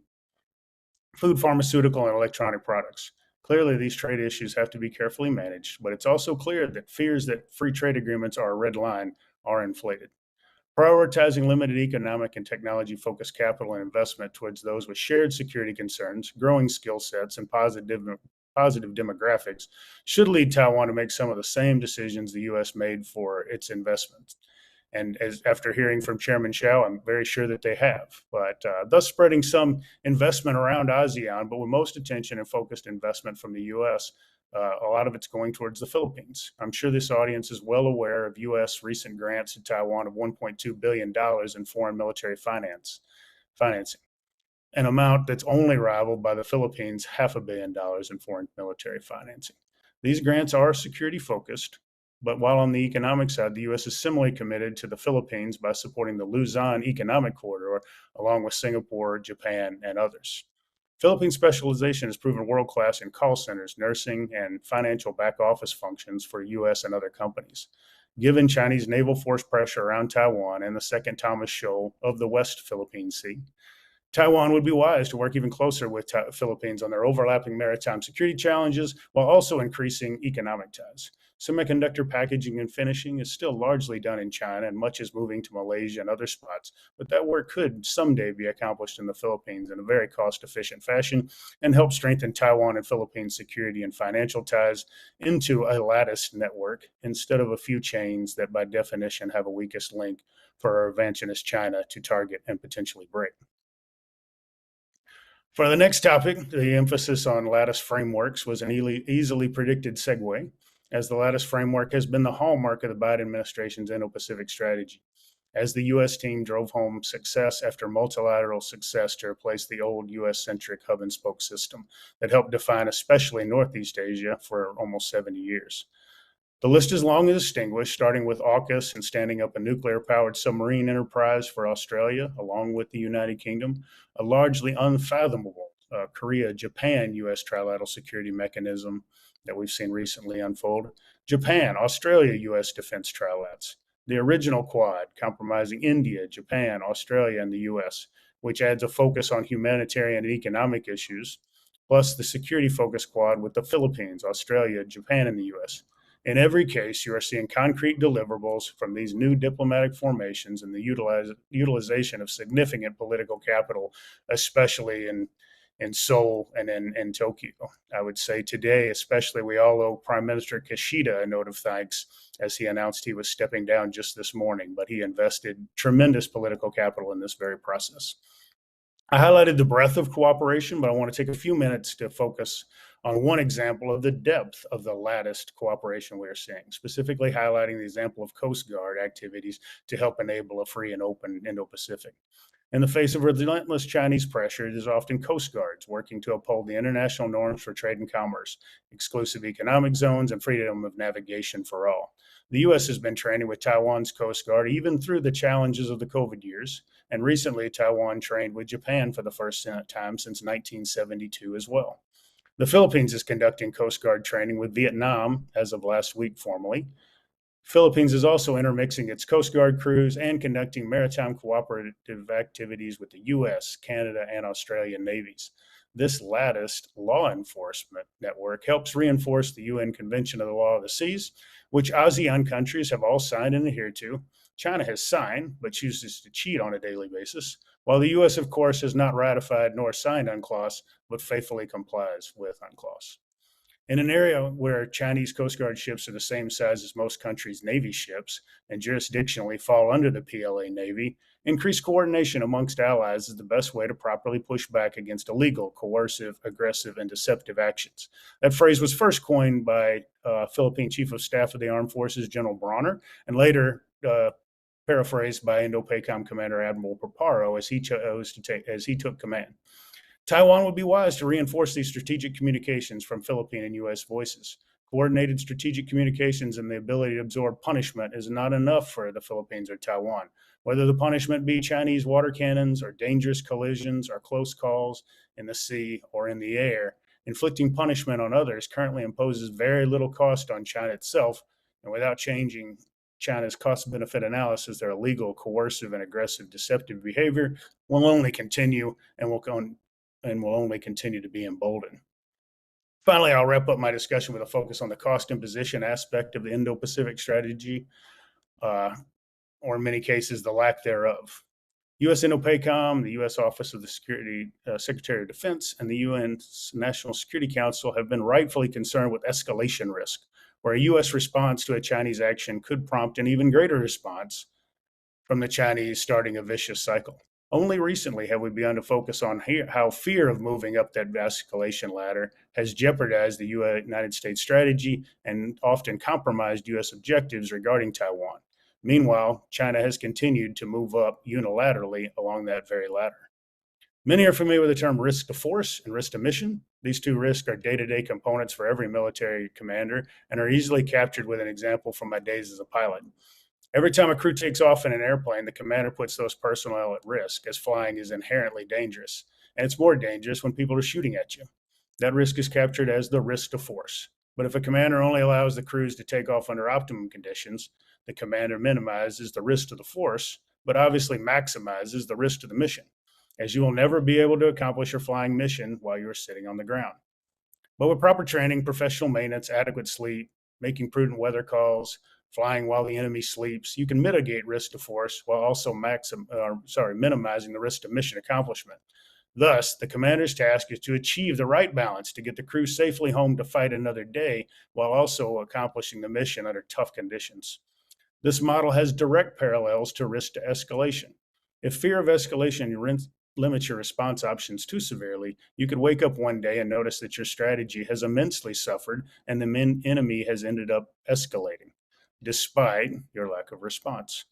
food, pharmaceutical, and electronic products. Clearly, these trade issues have to be carefully managed, but it's also clear that fears that free trade agreements are a red line are inflated. Prioritizing limited economic and technology-focused capital and investment towards those with shared security concerns, growing skill sets, and positive demographics should lead Taiwan to make some of the same decisions the U.S. made for its investments. And after hearing from Chairman Hsiao, I'm very sure that they have, but thus spreading some investment around ASEAN, but with most attention and focused investment from the U.S., a lot of it's going towards the Philippines. I'm sure this audience is well aware of U.S. recent grants to Taiwan of $1.2 billion in foreign military financing, an amount that's only rivaled by the Philippines' $500 million in foreign military financing. These grants are security focused, but while on the economic side, the U.S. is similarly committed to the Philippines by supporting the Luzon Economic Corridor, along with Singapore, Japan, and others. Philippine specialization has proven world-class in call centers, nursing, and financial back-office functions for U.S. and other companies. Given Chinese naval force pressure around Taiwan and the second Thomas Shoal of the West Philippine Sea, Taiwan would be wise to work even closer with Philippines on their overlapping maritime security challenges while also increasing economic ties. Semiconductor packaging and finishing is still largely done in China, and much is moving to Malaysia and other spots, but that work could someday be accomplished in the Philippines in a very cost-efficient fashion and help strengthen Taiwan and Philippine security and financial ties into a lattice network instead of a few chains that by definition have a weakest link for our revanchist China to target and potentially break. For the next topic, the emphasis on lattice frameworks was an easily predicted segue, as the lattice framework has been the hallmark of the Biden administration's Indo-Pacific strategy, as the U.S. team drove home success after multilateral success to replace the old U.S.-centric hub-and-spoke system that helped define especially Northeast Asia for almost 70 years. The list is long and distinguished, starting with AUKUS and standing up a nuclear-powered submarine enterprise for Australia, along with the United Kingdom, a largely unfathomable Korea-Japan-U.S. trilateral security mechanism that we've seen recently unfold, Japan, Australia, U.S. defense trilats, the original Quad, compromising India, Japan, Australia, and the U.S., which adds a focus on humanitarian and economic issues, plus the security-focused Quad with the Philippines, Australia, Japan, and the U.S. In every case, you are seeing concrete deliverables from these new diplomatic formations and the utilization of significant political capital, especially in Seoul and in Tokyo. I would say today, especially, we all owe Prime Minister Kishida a note of thanks as he announced he was stepping down just this morning, but he invested tremendous political capital in this very process. I highlighted the breadth of cooperation, but I want to take a few minutes to focus on one example of the depth of the latticed cooperation we are seeing, specifically highlighting the example of Coast Guard activities to help enable a free and open Indo-Pacific. In the face of relentless Chinese pressure, it is often Coast Guards working to uphold the international norms for trade and commerce, exclusive economic zones, and freedom of navigation for all. The U.S. has been training with Taiwan's Coast Guard even through the challenges of the COVID years, and recently Taiwan trained with Japan for the first time since 1972 as well. The Philippines is conducting Coast Guard training with Vietnam as of last week formally. Philippines is also intermixing its Coast Guard crews and conducting maritime cooperative activities with the U.S., Canada, and Australian navies. This latticed law enforcement network helps reinforce the UN Convention of the Law of the Seas, which ASEAN countries have all signed and adhered to. China has signed, but chooses to cheat on a daily basis, while the U.S., of course, has not ratified nor signed UNCLOS, but faithfully complies with UNCLOS. In an area where Chinese Coast Guard ships are the same size as most countries' Navy ships and jurisdictionally fall under the PLA Navy, increased coordination amongst allies is the best way to properly push back against illegal, coercive, aggressive, and deceptive actions. That phrase was first coined by Philippine Chief of Staff of the Armed Forces, General Bronner, and later paraphrased by Indo-PACOM Commander Admiral Paparo as he took command. Taiwan would be wise to reinforce these strategic communications from Philippine and U.S. voices. Coordinated strategic communications and the ability to absorb punishment is not enough for the Philippines or Taiwan. Whether the punishment be Chinese water cannons or dangerous collisions or close calls in the sea or in the air, inflicting punishment on others currently imposes very little cost on China itself, and without changing China's cost-benefit analysis, their illegal, coercive, and aggressive deceptive behavior will only continue and will only continue to be emboldened. Finally, I'll wrap up my discussion with a focus on the cost imposition aspect of the Indo-Pacific Strategy, or in many cases, the lack thereof. US Indo-PACOM, the US Office of the Secretary of Defense, and the UN's National Security Council have been rightfully concerned with escalation risk, where a US response to a Chinese action could prompt an even greater response from the Chinese, starting a vicious cycle. Only recently have we begun to focus on how fear of moving up that escalation ladder has jeopardized the United States strategy and often compromised U.S. objectives regarding Taiwan. Meanwhile, China has continued to move up unilaterally along that very ladder. Many are familiar with the term risk to force and risk to mission. These two risks are day-to-day components for every military commander and are easily captured with an example from my days as a pilot. Every time a crew takes off in an airplane, the commander puts those personnel at risk, as flying is inherently dangerous. And it's more dangerous when people are shooting at you. That risk is captured as the risk to force. But if a commander only allows the crews to take off under optimum conditions, the commander minimizes the risk to the force, but obviously maximizes the risk to the mission, as you will never be able to accomplish your flying mission while you're sitting on the ground. But with proper training, professional maintenance, adequate sleep, making prudent weather calls, flying while the enemy sleeps, you can mitigate risk to force while also minimizing the risk to mission accomplishment. Thus, the commander's task is to achieve the right balance to get the crew safely home to fight another day while also accomplishing the mission under tough conditions. This model has direct parallels to risk to escalation. If fear of escalation limits your response options too severely, you could wake up one day and notice that your strategy has immensely suffered and the enemy has ended up escalating, despite your lack of response.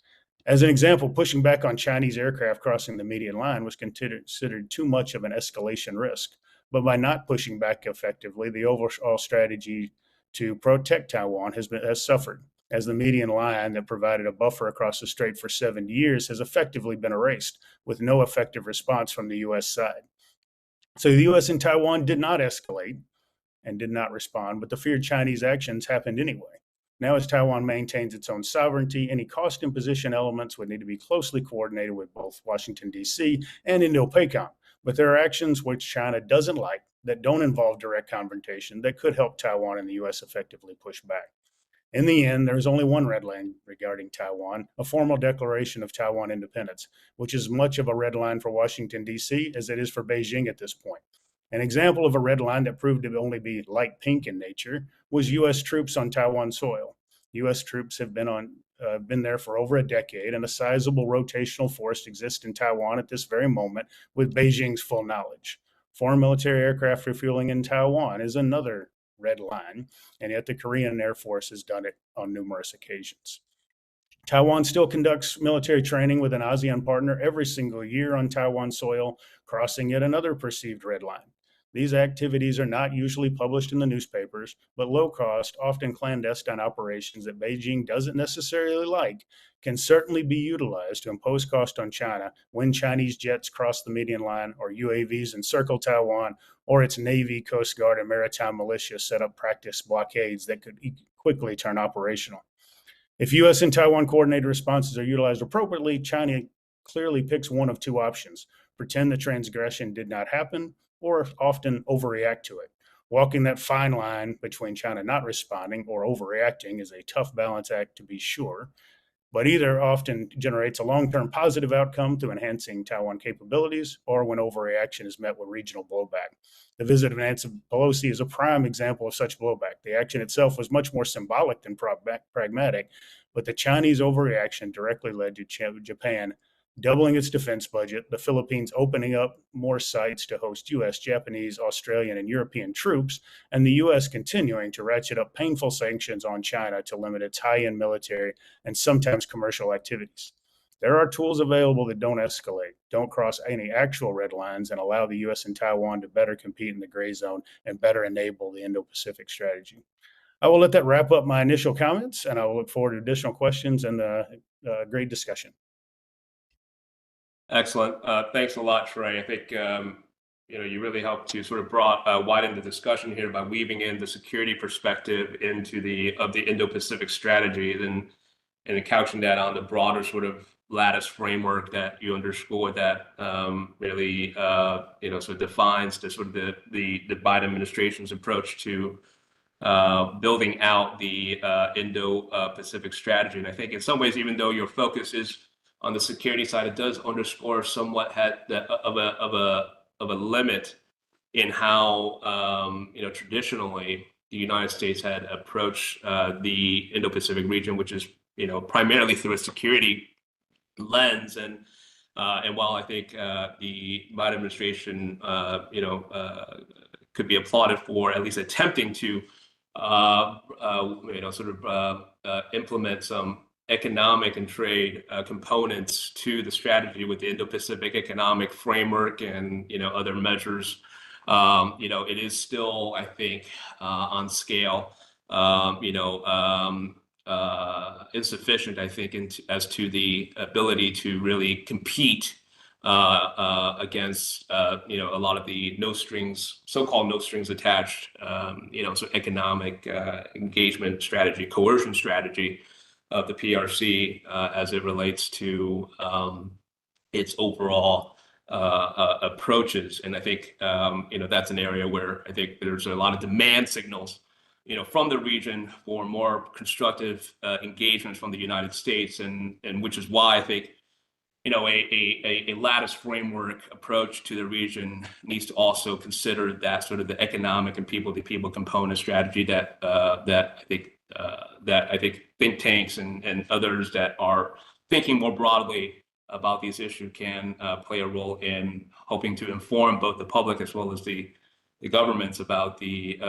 As an example, pushing back on Chinese aircraft crossing the median line was considered too much of an escalation risk. But by not pushing back effectively, the overall strategy to protect Taiwan has suffered, as the median line that provided a buffer across the strait for 70 years has effectively been erased, with no effective response from the U.S. side. So the U.S. and Taiwan did not escalate and did not respond, but the feared Chinese actions happened anyway. Now, as Taiwan maintains its own sovereignty, any cost imposition elements would need to be closely coordinated with both Washington, D.C. and Indo-PACOM. But there are actions which China doesn't like that don't involve direct confrontation that could help Taiwan and the U.S. effectively push back. In the end, there is only one red line regarding Taiwan, a formal declaration of Taiwan independence, which is much of a red line for Washington, D.C. as it is for Beijing at this point. An example of a red line that proved to only be light pink in nature was U.S. troops on Taiwan soil. U.S. troops have been there for over a decade, and a sizable rotational force exists in Taiwan at this very moment with Beijing's full knowledge. Foreign military aircraft refueling in Taiwan is another red line, and yet the Korean Air Force has done it on numerous occasions. Taiwan still conducts military training with an ASEAN partner every single year on Taiwan soil, crossing yet another perceived red line. These activities are not usually published in the newspapers, but low-cost, often clandestine operations that Beijing doesn't necessarily like can certainly be utilized to impose cost on China when Chinese jets cross the median line or UAVs encircle Taiwan, or its Navy, Coast Guard, and maritime militia set up practice blockades that could quickly turn operational. If U.S. and Taiwan coordinated responses are utilized appropriately, China clearly picks one of two options: pretend the transgression did not happen, or often overreact to it. Walking that fine line between China not responding or overreacting is a tough balance act, to be sure. but either often generates a long-term positive outcome to enhancing Taiwan capabilities, or when overreaction is met with regional blowback. The visit of Nancy Pelosi is a prime example of such blowback. The action itself was much more symbolic than pragmatic, but the Chinese overreaction directly led to Japan doubling its defense budget, the Philippines opening up more sites to host US, Japanese, Australian, and European troops, and the US continuing to ratchet up painful sanctions on China to limit its high-end military and sometimes commercial activities. There are tools available that don't escalate, don't cross any actual red lines, and allow the US and Taiwan to better compete in the gray zone and better enable the Indo-Pacific strategy. I will let that wrap up my initial comments, and I will look forward to additional questions and great discussion. Excellent. Thanks a lot, Trey. I think you really helped to sort of widen the discussion here by weaving in the security perspective into the Indo-Pacific strategy, and couching that on the broader sort of lattice framework that you underscored that really sort of defines the sort of the Biden administration's approach to building out the Indo-Pacific strategy. And I think in some ways, even though your focus is on the security side, it does underscore somewhat of a limit in how traditionally the United States had approached the Indo-Pacific region, which is primarily through a security lens. And while I think the Biden administration could be applauded for at least attempting to implement some economic and trade components to the strategy with the Indo-Pacific economic framework and other measures, it is still, I think, on scale, insufficient, I think, as to the ability to really compete against a lot of the so-called no strings attached, so economic engagement strategy, coercion strategy of the PRC as it relates to its overall approaches. And I think that's an area where I think there's a lot of demand signals from the region for more constructive engagement from the United States, and which is why I think a lattice framework approach to the region needs to also consider that sort of the economic and people-to-people component strategy that I think think tanks and others that are thinking more broadly about these issues can play a role in hoping to inform both the public as well as the governments about the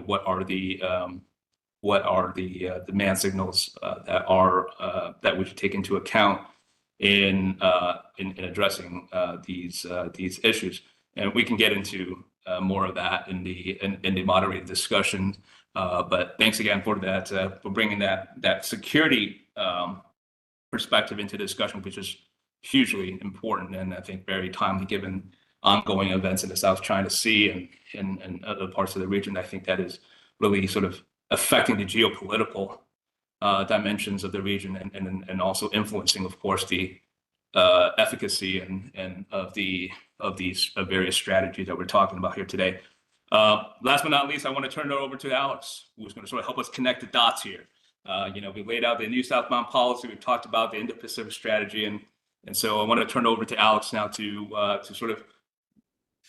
what are the demand signals that we should take into account in addressing these issues. And we can get into more of that in the moderated discussion. But thanks again for that, for bringing that security perspective into discussion, which is hugely important and I think very timely given ongoing events in the South China Sea and other parts of the region. I think that is really sort of affecting the geopolitical dimensions of the region and also influencing, of course, the efficacy and of these various strategies that we're talking about here today. Last but not least, I want to turn it over to Alex, who's going to sort of help us connect the dots here. We laid out the new Southbound policy. We've talked about the Indo-Pacific strategy, and so I want to turn it over to Alex now to sort of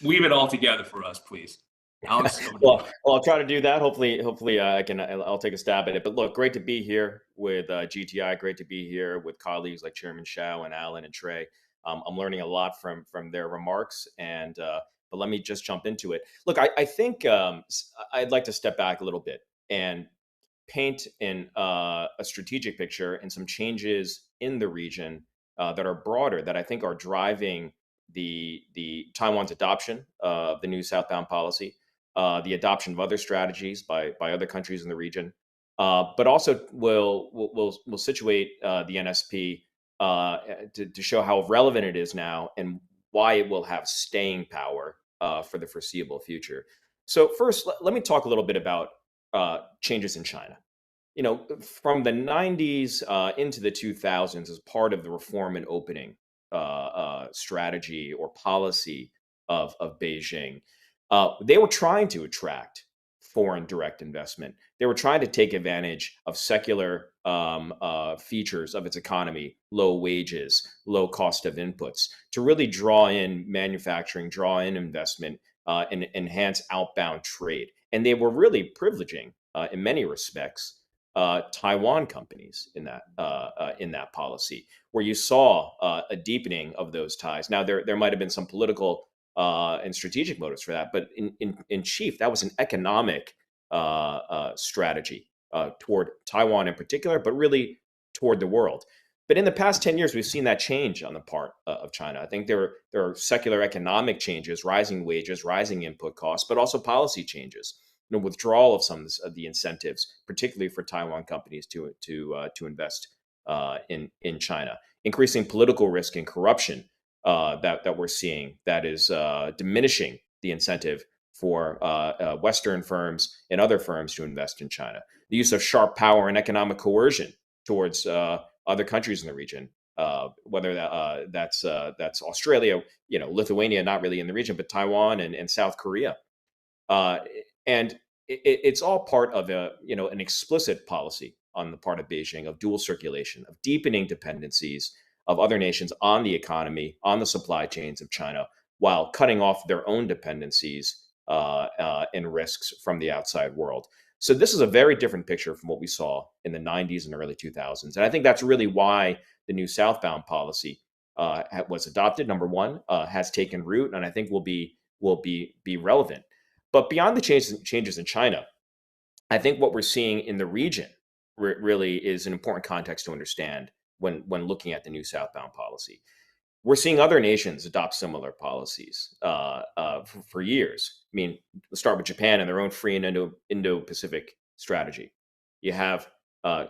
weave it all together for us, please. Alex, well, I'll try to do that. Hopefully, I'll take a stab at it. But look, great to be here with GTI. Great to be here with colleagues like Chairman Hsiao and Alan and Trey. I'm learning a lot from their remarks, and but let me just jump into it. Look, I think I'd like to step back a little bit and paint in a strategic picture and some changes in the region that are broader, that I think are driving the Taiwan's adoption of the new Southbound policy, the adoption of other strategies by other countries in the region, but also will situate the NSP to show how relevant it is now and why it will have staying power for the foreseeable future. So first, let me talk a little bit about changes in China. From the 90s into the 2000s, as part of the reform and opening strategy or policy of Beijing, they were trying to attract foreign direct investment. They were trying to take advantage of secular features of its economy, low wages, low cost of inputs, to really draw in manufacturing, draw in investment, and enhance outbound trade. And they were really privileging, in many respects, Taiwan companies in that policy, where you saw a deepening of those ties. Now, there might have been some political and strategic motives for that, but in chief, that was an economic strategy toward Taiwan in particular, but really toward the world. But in the past 10 years, we've seen that change on the part of China. I think there are secular economic changes, rising wages, rising input costs, but also policy changes. Withdrawal of some of the incentives, particularly for Taiwan companies to invest in China, increasing political risk and corruption that we're seeing, that is diminishing the incentive for Western firms and other firms to invest in China. The use of sharp power and economic coercion towards other countries in the region, whether that's Australia, Lithuania, not really in the region, but Taiwan and South Korea. And it's all part of an explicit policy on the part of Beijing of dual circulation, of deepening dependencies of other nations on the economy, on the supply chains of China, while cutting off their own dependencies and risks from the outside world. So this is a very different picture from what we saw in the 90s and early 2000s. And I think that's really why the new Southbound policy was adopted. Number one, has taken root, and I think will be relevant. But beyond the changes in China, I think what we're seeing in the region really is an important context to understand when looking at the new Southbound policy. We're seeing other nations adopt similar policies for years. I mean, let's start with Japan and their own free and Indo-Pacific strategy. You have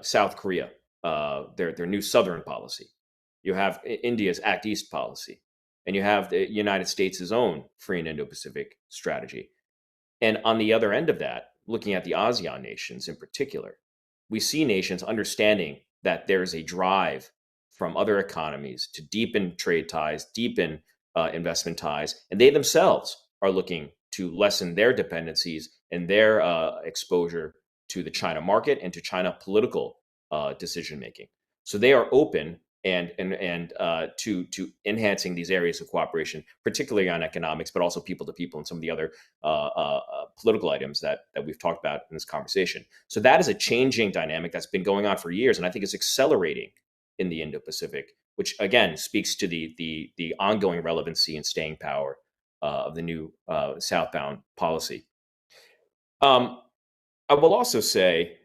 South Korea, their new Southern policy. You have India's Act East policy. And you have the United States' own free and Indo-Pacific strategy. And on the other end of that, looking at the ASEAN nations in particular, we see nations understanding that there is a drive from other economies to deepen trade ties, deepen investment ties, and they themselves are looking to lessen their dependencies and their exposure to the China market and to China political decision making. So they are open and to enhancing these areas of cooperation, particularly on economics, but also people to people and some of the other political items that we've talked about in this conversation. So that is a changing dynamic that's been going on for years, and I think it's accelerating in the Indo-Pacific, which again speaks to the ongoing relevancy and staying power of the new Southbound policy. I will also say,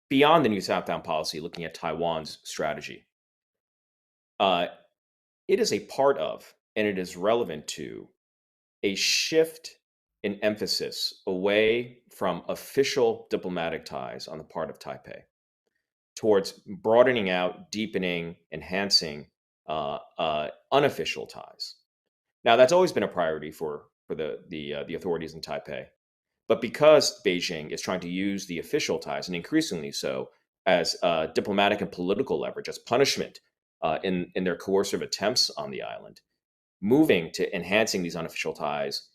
beyond the new Southbound policy, looking at Taiwan's strategy, it is a part of, and it is relevant to, a shift in emphasis away from official diplomatic ties on the part of Taipei towards broadening out, deepening, enhancing unofficial ties. Now, that's always been a priority for the authorities in Taipei. But because Beijing is trying to use the official ties, and increasingly so, as diplomatic and political leverage, as punishment in their coercive attempts on the island, moving to enhancing these unofficial ties,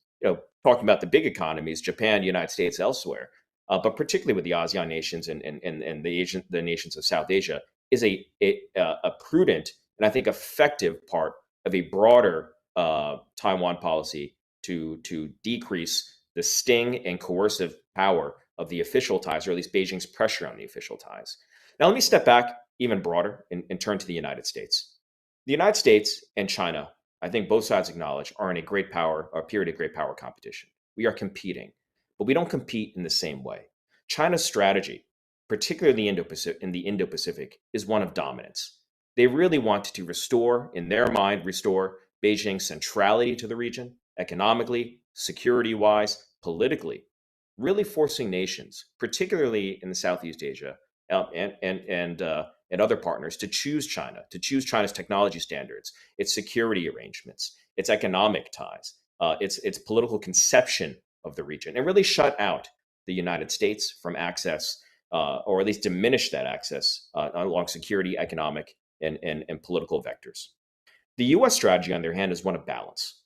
talking about the big economies, Japan, United States, elsewhere, but particularly with the ASEAN nations and the nations of South Asia, is a prudent and I think effective part of a broader Taiwan policy to decrease the sting and coercive power of the official ties, or at least Beijing's pressure on the official ties. Now, let me step back even broader and turn to the United States. The United States and China, I think both sides acknowledge, are in a period of great power competition. We are competing, but we don't compete in the same way. China's strategy, particularly in the Indo-Pacific, is one of dominance. They really want to restore Beijing's centrality to the region, economically, security-wise, politically, really forcing nations, particularly in the Southeast Asia and other partners, to choose China, to choose China's technology standards, its security arrangements, its economic ties, its political conception of the region, and really shut out the United States from access, or at least diminish that access along security, economic, and political vectors. The U.S. strategy, on the other hand, is one of balance.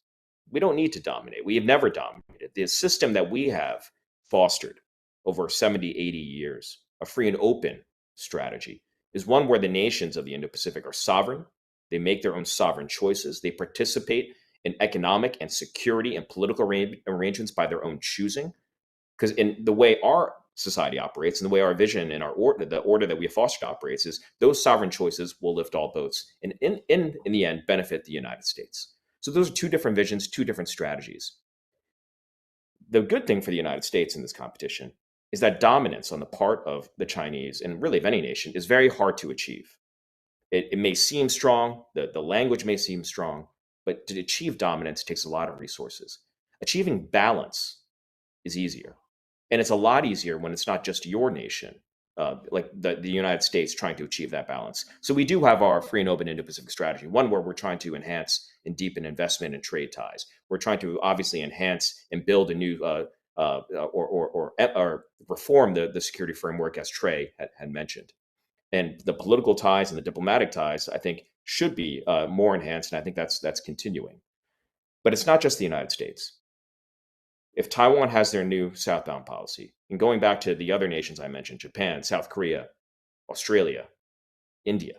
We don't need to dominate. We have never dominated. The system that we have fostered over 70, 80 years, a free and open strategy, is one where the nations of the Indo-Pacific are sovereign. They make their own sovereign choices. They participate in economic and security and political arrangements by their own choosing. Because in the way our society operates and the way our vision and the order that we have fostered operates is those sovereign choices will lift all boats and in the end benefit the United States. So those are two different visions, two different strategies. The good thing for the United States in this competition is that dominance on the part of the Chinese, and really of any nation, is very hard to achieve. It may seem strong, the language may seem strong, but to achieve dominance takes a lot of resources. Achieving balance is easier. And it's a lot easier when it's not just your nation, like the United States, trying to achieve that balance. So we do have our free and open Indo-Pacific strategy, one where we're trying to enhance and deepen investment and trade ties. We're trying to obviously enhance and build a new or reform the security framework, as Trey had mentioned. And the political ties and the diplomatic ties, I think, should be more enhanced, and I think that's continuing. But it's not just the United States. If Taiwan has their new Southbound policy, and going back to the other nations I mentioned, Japan, South Korea, Australia, India,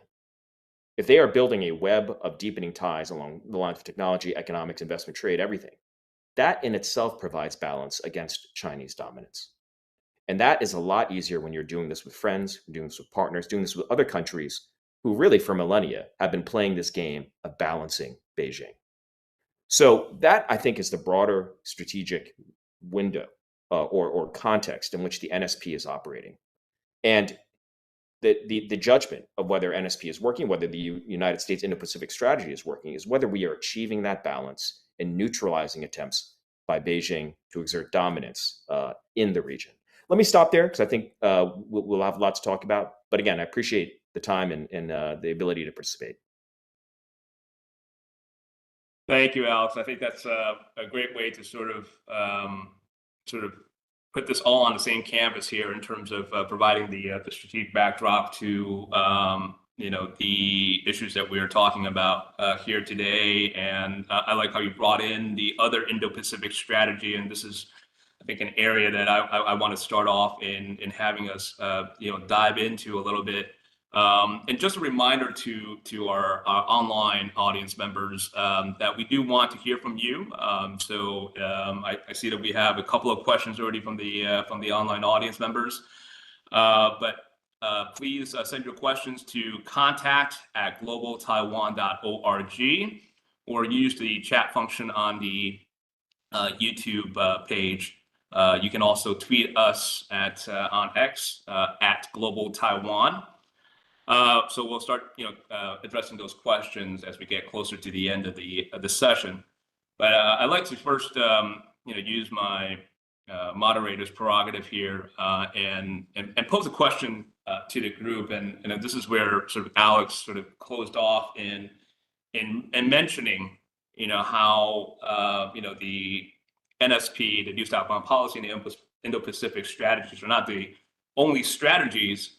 if they are building a web of deepening ties along the lines of technology, economics, investment, trade, everything, that in itself provides balance against Chinese dominance. And that is a lot easier when you're doing this with friends, doing this with partners, doing this with other countries who really for millennia have been playing this game of balancing Beijing. So that, I think, is the broader strategic window or context in which the NSP is operating. And the judgment of whether NSP is working, whether the United States Indo-Pacific strategy is working, is whether we are achieving that balance and neutralizing attempts by Beijing to exert dominance in the region. Let me stop there because I think we'll have a lot to talk about. But again, I appreciate the time and the ability to participate. Thank you, Alex. I think that's a great way to sort of put this all on the same canvas here in terms of providing the strategic backdrop to the issues that we are talking about here today. And I like how you brought in the other Indo-Pacific strategy, and this is, I think, an area that I want to start off in having us dive into a little bit. And just a reminder to our online audience members that we do want to hear from you. So I see that we have a couple of questions already from the online audience members. But please send your questions to contact@globaltaiwan.org or use the chat function on the YouTube page. You can also tweet us on X @Global Taiwan. So we'll start, addressing those questions as we get closer to the end of the session. But I'd like to first, use my moderator's prerogative here and pose a question to the group. And this is where sort of Alex sort of closed off in mentioning, how the NSP, the New Southbound policy, and the Indo-Pacific strategies are not the only strategies.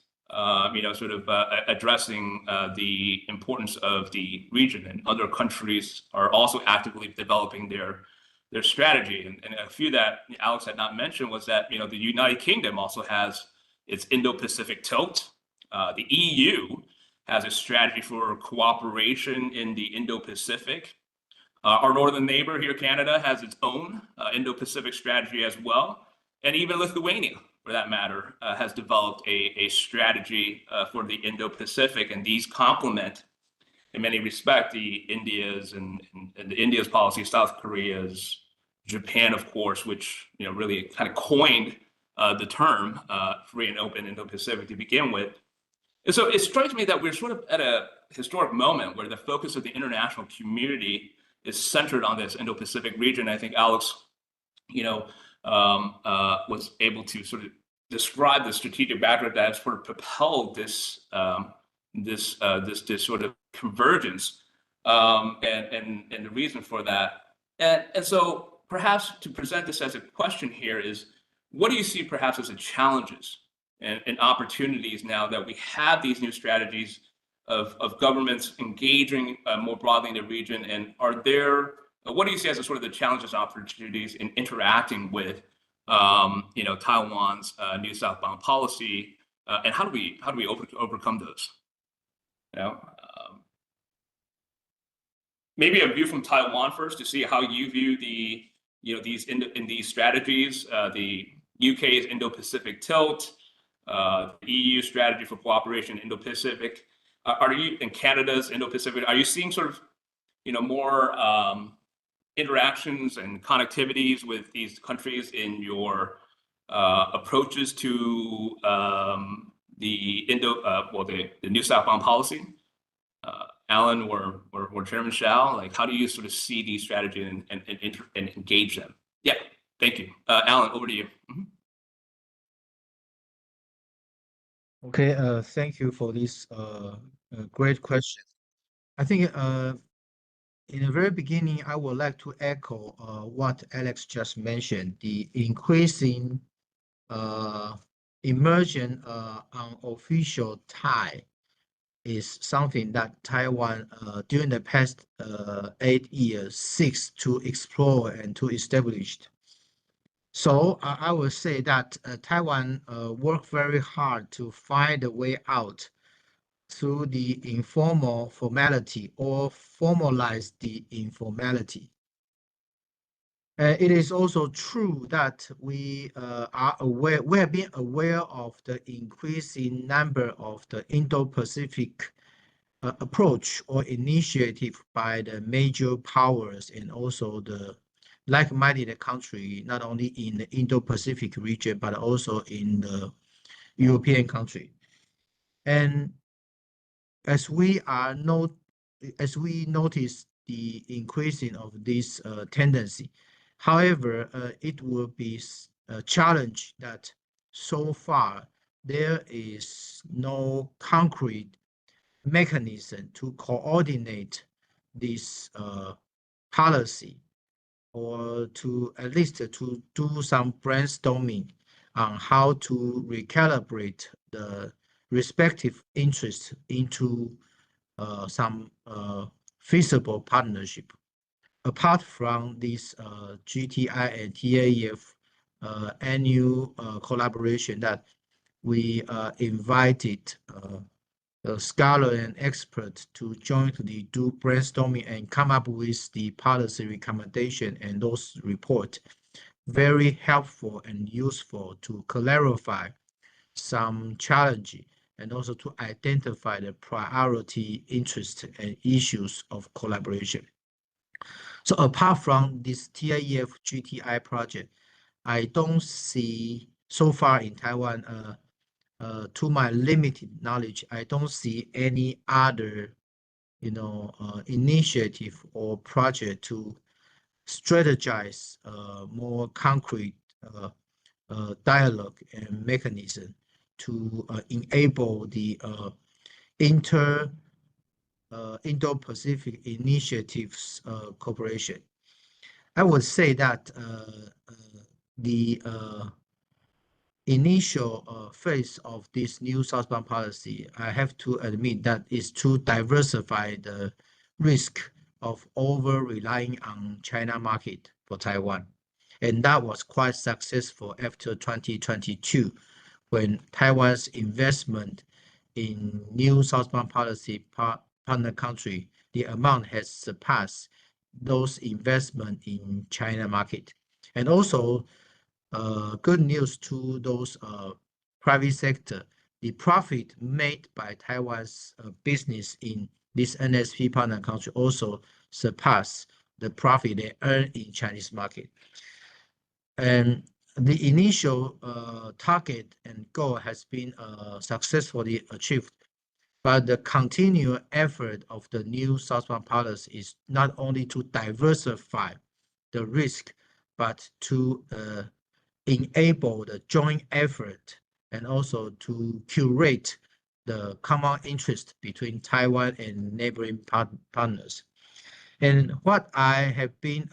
Addressing the importance of the region, and other countries are also actively developing their strategy. And a few that Alex had not mentioned was that the United Kingdom also has its Indo-Pacific tilt. The EU has a strategy for cooperation in the Indo-Pacific. Our northern neighbor here, Canada, has its own Indo-Pacific strategy as well, and even Lithuania, for that matter, has developed a strategy for the Indo-Pacific, and these complement, in many respects, the India's policy, South Korea's, Japan, of course, which really kind of coined the term free and open Indo-Pacific to begin with. And so it strikes me that we're sort of at a historic moment where the focus of the international community is centered on this Indo-Pacific region. I think Alex, was able to sort of describe the strategic background that has sort of propelled this sort of convergence, and the reason for that. And so perhaps to present this as a question here is, what do you see perhaps as the challenges and opportunities now that we have these new strategies of governments engaging more broadly in the region? And are there what do you see as sort of the challenges, opportunities in interacting with, Taiwan's new southbound policy, and how do we overcome those? Maybe a view from Taiwan first to see how you view these strategies, the UK's Indo-Pacific tilt, the EU strategy for cooperation in Indo-Pacific. Are you in Canada's Indo-Pacific? Are you seeing sort of more interactions and connectivities with these countries in your approaches to the new southbound policy? Alan or Chairman Hsiao, like how do you sort of see these strategies and engage them? Yeah, thank you. Alan, over to you. Okay, thank you for this great question. I think in the very beginning, I would like to echo what Alex just mentioned, the increasing immersion on official Thai is something that Taiwan during the past 8 years seeks to explore and to establish. So I would say that Taiwan worked very hard to find a way out through the informal formality or formalize the informality. It is also true that we have been aware of the increasing number of the Indo-Pacific approach or initiative by the major powers and also the like-minded country, not only in the Indo-Pacific region, but also in the European country. And as we notice the increasing of this tendency, however, it will be a challenge that so far there is no concrete mechanism to coordinate this policy, or to at least to do some brainstorming on how to recalibrate the respective interests into some feasible partnership. Apart from this GTI and TAEF annual collaboration that we invited a scholar and expert to jointly do brainstorming and come up with the policy recommendation and those report, very helpful and useful to clarify some challenge and also to identify the priority interests and issues of collaboration. So apart from this TAEF GTI project, I don't see so far in Taiwan, to my limited knowledge, I don't see any other, initiative or project to strategize more concrete dialogue and mechanism to enable the Indo-Pacific initiatives cooperation. I would say that the initial phase of this new southbound policy, I have to admit that is to diversify the risk of over-relying on China market for Taiwan. And that was quite successful after 2022, when Taiwan's investment in new southbound policy partner country, the amount has surpassed those investment in China market. And also, good news to those private sector, the profit made by Taiwan's business in this NSP partner country also surpass the profit they earn in Chinese market. And the initial target and goal has been successfully achieved, but the continued effort of the new southbound policy is not only to diversify the risk, but to enable the joint effort and also to curate the common interest between Taiwan and neighboring partners. And what I have been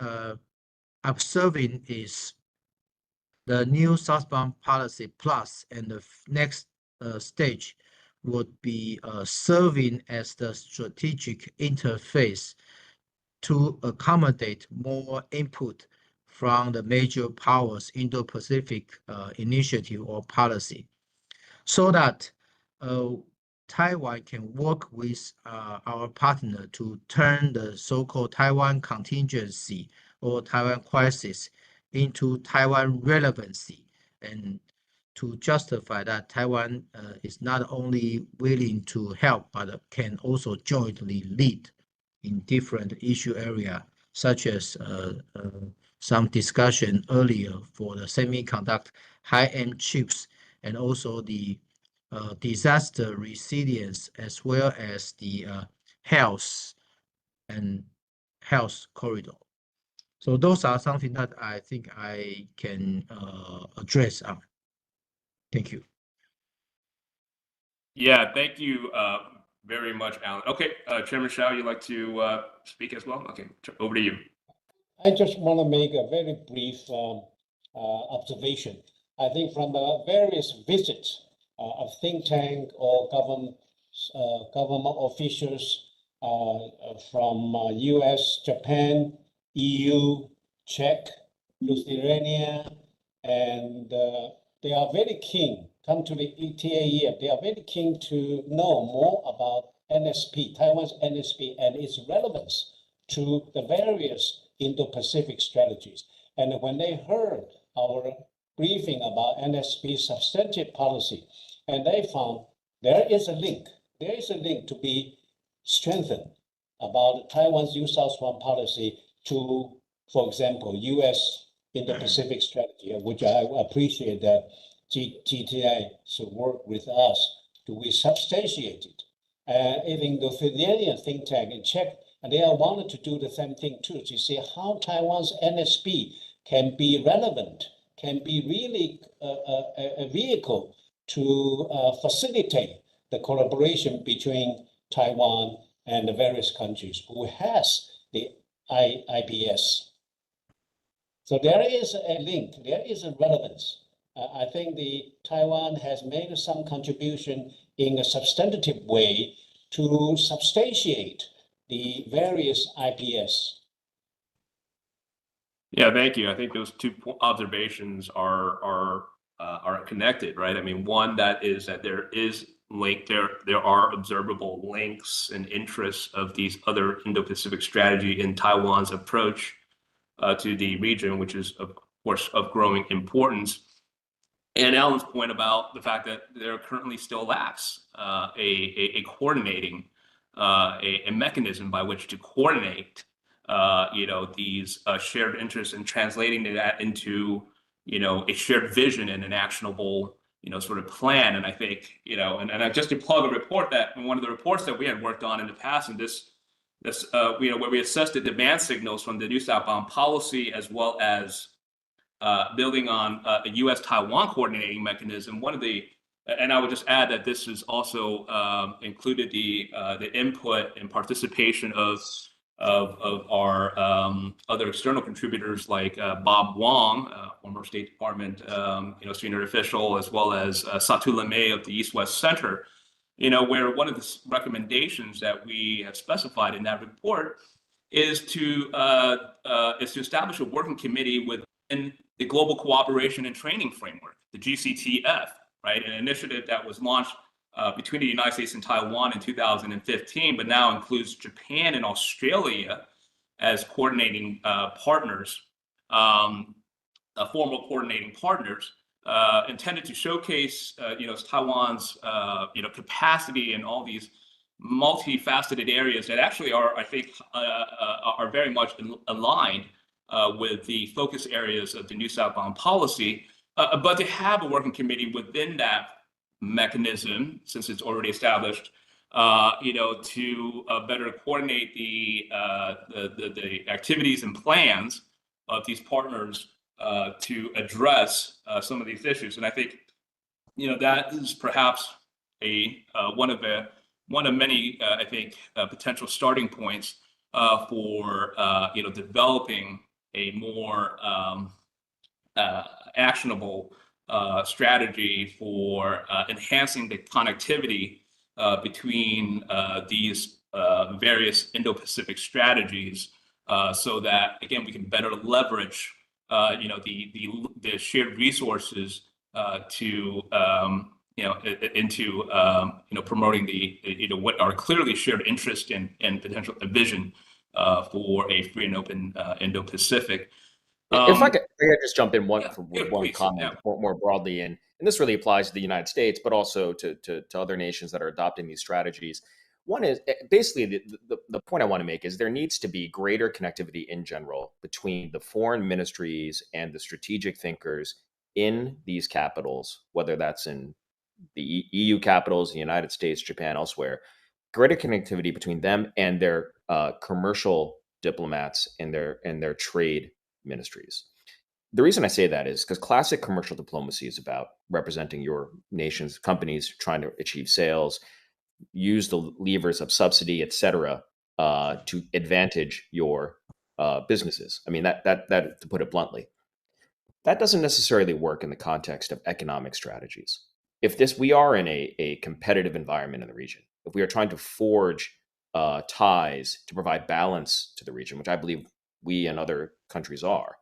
observing is the new southbound policy plus and the next stage would be serving as the strategic interface to accommodate more input from the major powers Indo-Pacific initiative or policy, so that Taiwan can work with our partner to turn the so-called Taiwan contingency or Taiwan crisis into Taiwan relevancy, and to justify that Taiwan is not only willing to help, but can also jointly lead in different issue area, such as some discussion earlier for the semiconductor high-end chips, and also the disaster resilience, as well as the health and health corridor. So those are something that I think I can address. Thank you. Yeah, thank you very much, Alan. Okay, Chairman Hsiao, you'd like to speak as well? Okay, over to you. I just want to make a very brief observation. I think from the various visits of think tank or government officials from US, Japan, EU, Czech, Lithuania, and they are very keen, come to the TAEF, they are very keen to know more about NSP, Taiwan's NSP, and its relevance to the various Indo-Pacific strategies. And when they heard our briefing about NSP substantive policy, and they found there is a link to be strengthened about Taiwan's New South Wales policy to, for example, US Indo-Pacific Strategy, which I appreciate that GTI should work with us to be substantiated. Even the Lithuanian think tank in Czech, and they are wanted to do the same thing too, to see how Taiwan's NSP can be relevant, can be really a vehicle to facilitate the collaboration between Taiwan and the various countries who has the IPS. So there is a link, there is a relevance. I think the Taiwan has made some contribution in a substantive way to substantiate the various IPS. Yeah, thank you. I think those two observations are connected, right? I mean, one that is that there is there are observable links and interests of these other Indo-Pacific strategy in Taiwan's approach to the region, which is of course of growing importance. And Alan's point about the fact that there currently still lacks a coordinating a mechanism by which to coordinate these shared interests and translating that into a shared vision and an actionable sort of plan. And I think and I just to plug a report that one of the reports that we had worked on in the past, and this where we assessed the demand signals from the new Southbound policy, as well as building on a U.S. Taiwan coordinating mechanism. And I would just add that this has also included the input and participation of our other external contributors like Bob Wong, former State Department senior official, as well as Satu Lemay of the East-West Center. Where one of the recommendations that we have specified in that report is to establish a working committee within the Global Cooperation and Training Framework, the GCTF, right? An initiative that was launched between the United States and Taiwan in 2015, but now includes Japan and Australia as coordinating partners, formal coordinating partners, intended to showcase Taiwan's capacity in all these multifaceted areas that actually are, I think, are very much aligned with the focus areas of the new Southbound policy, but to have a working committee within that mechanism, since it's already established, to better coordinate the activities and plans of these partners to address some of these issues. And I think that is perhaps one of many I think potential starting points for developing a more actionable strategy for enhancing the connectivity between these various Indo-Pacific strategies so that, again, we can better leverage the shared resources to into promoting the what are clearly shared interest and potential vision for a free and open Indo-Pacific. If I could just jump in one please, comment more broadly, and this really applies to the United States, but also to other nations that are adopting these strategies. One is basically the point I want to make is there needs to be greater connectivity in general between the foreign ministries and the strategic thinkers in these capitals, whether that's in the EU capitals, the United States, Japan, elsewhere. Greater connectivity between them and their commercial diplomats and their trade ministries. The reason I say that is because classic commercial diplomacy is about representing your nation's companies, trying to achieve sales, use the levers of subsidy, et cetera, to advantage your businesses. I mean, that to put it bluntly, that doesn't necessarily work in the context of economic strategies. If we are in a competitive environment in the region, if we are trying to forge ties to provide balance to the region, which I believe we and other countries are,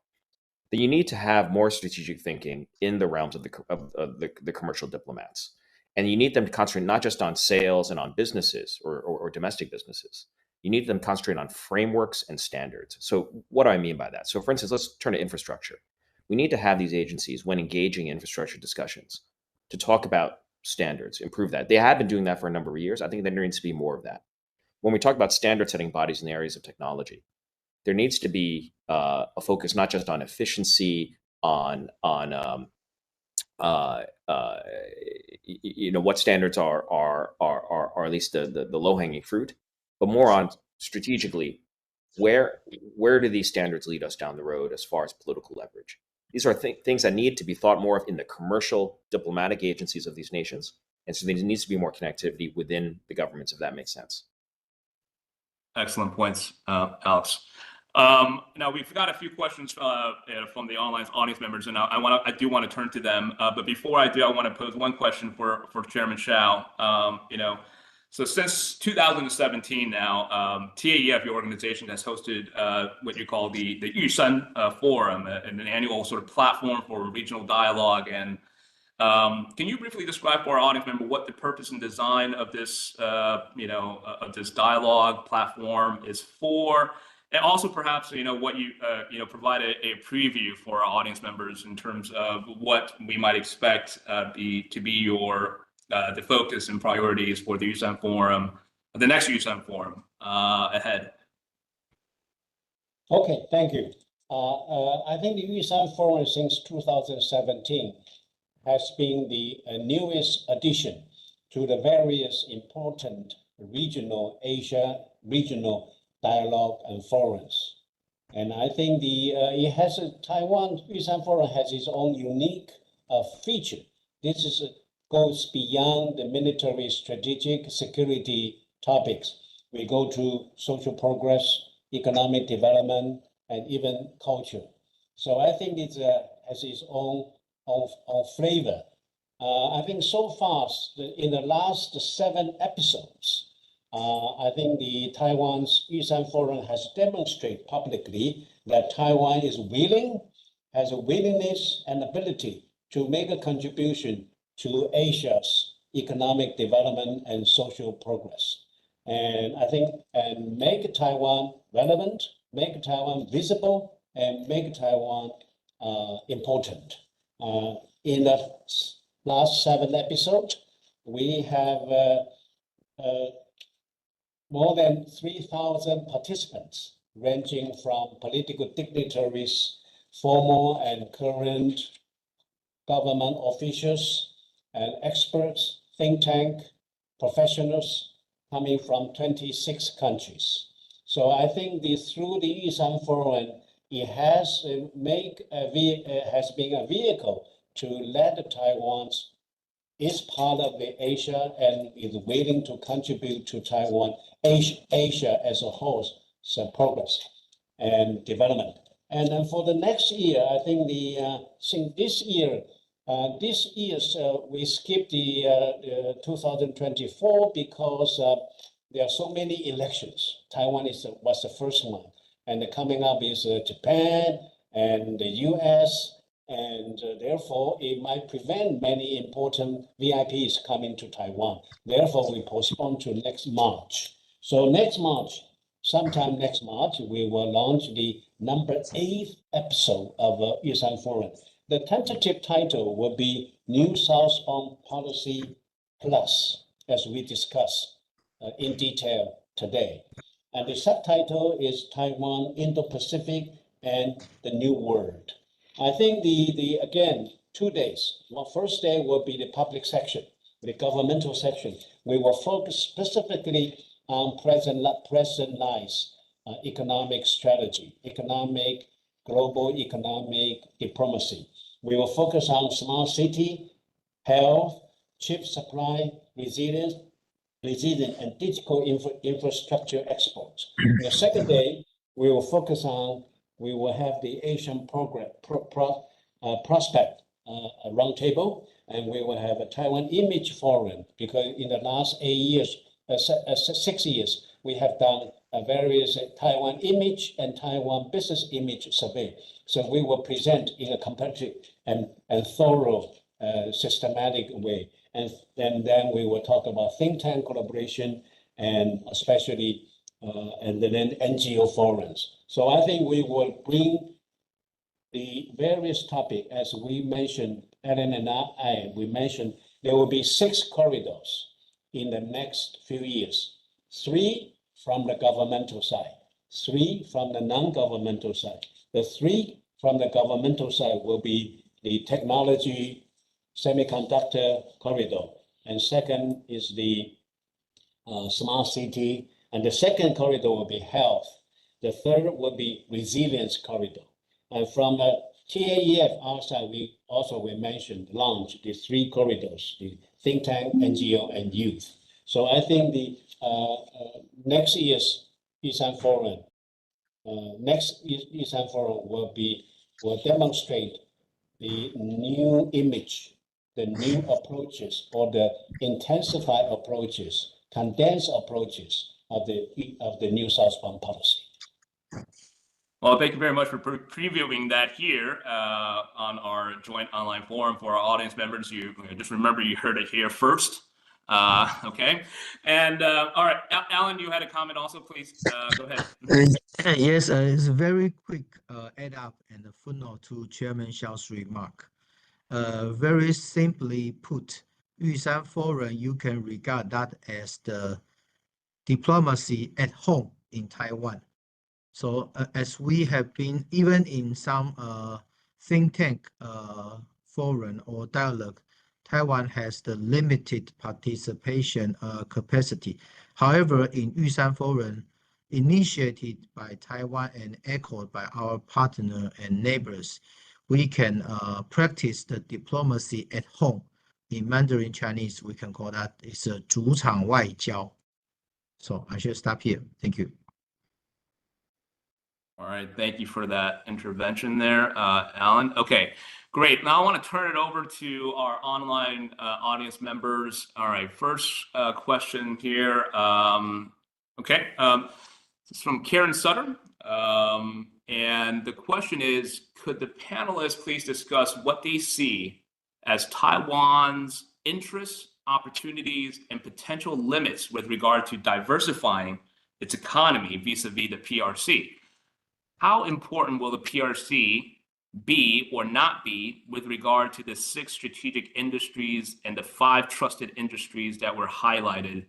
then you need to have more strategic thinking in the realms of the commercial diplomats. And you need them to concentrate not just on sales and on businesses or domestic businesses. You need them to concentrate on frameworks and standards. So what do I mean by that? So for instance, let's turn to infrastructure. We need to have these agencies, when engaging in infrastructure discussions, to talk about standards, improve that. They have been doing that for a number of years. I think there needs to be more of that. When we talk about standard setting bodies in the areas of technology, there needs to be a focus not just on efficiency, on what standards are at least the low hanging fruit, but more on strategically where do these standards lead us down the road as far as political leverage. These are things that need to be thought more of in the commercial diplomatic agencies of these nations, and so there needs to be more connectivity within the governments, if that makes sense. Excellent points, Alex. Now we've got a few questions from the online audience members, and I do want to turn to them. But before I do, I want to pose one question for Chairman Hsiao. So since 2017 now, TAEF, your organization, has hosted what you call the Yushan Forum, an annual sort of platform for regional dialogue. And can you briefly describe for our audience member what the purpose and design of this, of this dialogue platform is for? And also, perhaps, what you provide a preview for our audience members in terms of what we might expect to be your the focus and priorities for the Yushan Forum, the next Yushan Forum ahead. Okay, thank you. I think the Yushan Forum since 2017 has been the newest addition to the various important regional dialogue and forums. And I think Taiwan Yushan Forum has its own unique feature. This goes beyond the military strategic security topics. We go to social progress, economic development, and even culture. So I think it has its own flavor. I think so far, in the last 7 episodes, I think the Taiwan's Yushan Forum has demonstrated publicly that Taiwan is has a willingness and ability to make a contribution to Asia's economic development and social progress. And I think, and make Taiwan relevant, make Taiwan visible, and make Taiwan important. In the last 7 episodes, we have more than 3,000 participants, ranging from political dignitaries, former and current government officials, and experts, think tank, professionals coming from 26 countries. So I think through the Yushan Forum, it has been a vehicle to let Taiwan is part of the Asia and is willing to contribute to Taiwan, Asia as a whole, so progress and development. And then for the next year, I think since this year, we skipped the 2024 because there are so many elections. Taiwan was the first one. and coming up is Japan and the US, and therefore it might prevent many important VIPs coming to Taiwan. Therefore, we postpone to next March. So next March, sometime next March, we will launch the number 8th episode of Yusan Forum. The tentative title will be New Southbound Policy Plus, as we discussed in detail today. And the subtitle is Taiwan, Indo-Pacific, and the New World. I think again, 2 days. Well, first day will be the public section, the governmental section. We will focus specifically on President Lai's economic strategy, global economic diplomacy. We will focus on smart city, health, chip supply, resilience, and digital infrastructure exports. The second day, we will have the Asian prospect roundtable, and we will have a Taiwan Image Forum, because in the last 6 years, we have done various Taiwan image and Taiwan business image survey. So we will present in a competitive and thorough, systematic way. And then we will talk about think tank collaboration, and especially and then NGO forums. So I think we will bring the various topics, as we mentioned, Ellen and we mentioned, there will be 6 corridors in the next few years. 3 from the governmental side, 3 from the non-governmental side. The 3 from the governmental side will be the technology, semiconductor corridor, and second is the smart city, and the second corridor will be health. The third will be resilience corridor. And from the TAEF outside, we mentioned launch the 3 corridors, the think tank, NGO, and youth. So I think the next year's Yusan Forum, will demonstrate the new image, the new approaches, or the intensified approaches, condensed approaches of the new southbound policy. Well, thank you very much for previewing that here on our joint online forum for our audience members. You just remember you heard it here first. Okay. And all right, Alan, you had a comment also, please go ahead. Yes, it's a very quick add up and a footnote to Chairman Hsiao's remark. Very simply put, Yusan Forum, you can regard that as the diplomacy at home in Taiwan. So as we have been, even in some think tank forum or dialogue, Taiwan has the limited participation capacity. However, in Yusan Forum, initiated by Taiwan and echoed by our partner and neighbors, we can practice the diplomacy at home. In Mandarin Chinese, we can call that it's a 主场外交. So I should stop here. Thank you. All right, thank you for that intervention there, Alan. Okay, great. Now I want to turn it over to our online audience members. All right, first question here. Okay, it's from Karen Sutter. And the question is, could the panelists please discuss what they see as Taiwan's interests, opportunities, and potential limits with regard to diversifying its economy vis-a-vis the PRC? How important will the PRC be or not be with regard to the 6 strategic industries and the 5 trusted industries that were highlighted,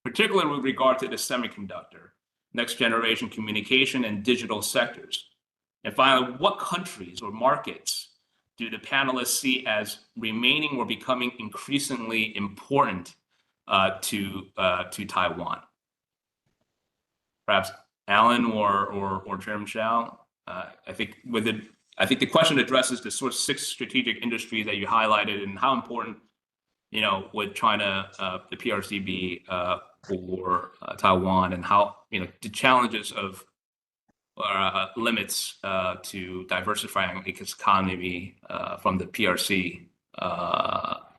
particularly with regard to the semiconductor, next generation communication, and digital sectors? And finally, what countries or markets do the panelists see as remaining or becoming increasingly important to Taiwan? Perhaps Alan or Chairman Hsiao. I think the question addresses the sort of 6 strategic industries that you highlighted, and how important, would China, the PRC be for Taiwan, and how, the challenges of limits to diversifying its economy from the PRC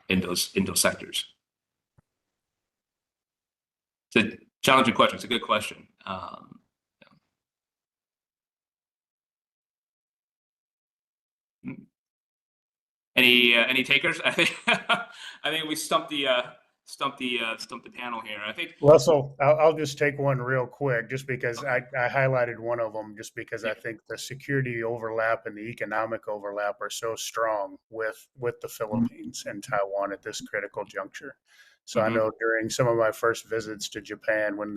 in those sectors. It's a challenging question. It's a good question. Any takers? I think we stumped the panel here. I think Russell, I'll just take one real quick, just because I highlighted one of them, just because I think the security overlap and the economic overlap are so strong with the Philippines and Taiwan at this critical juncture. So I know during some of my first visits to Japan, when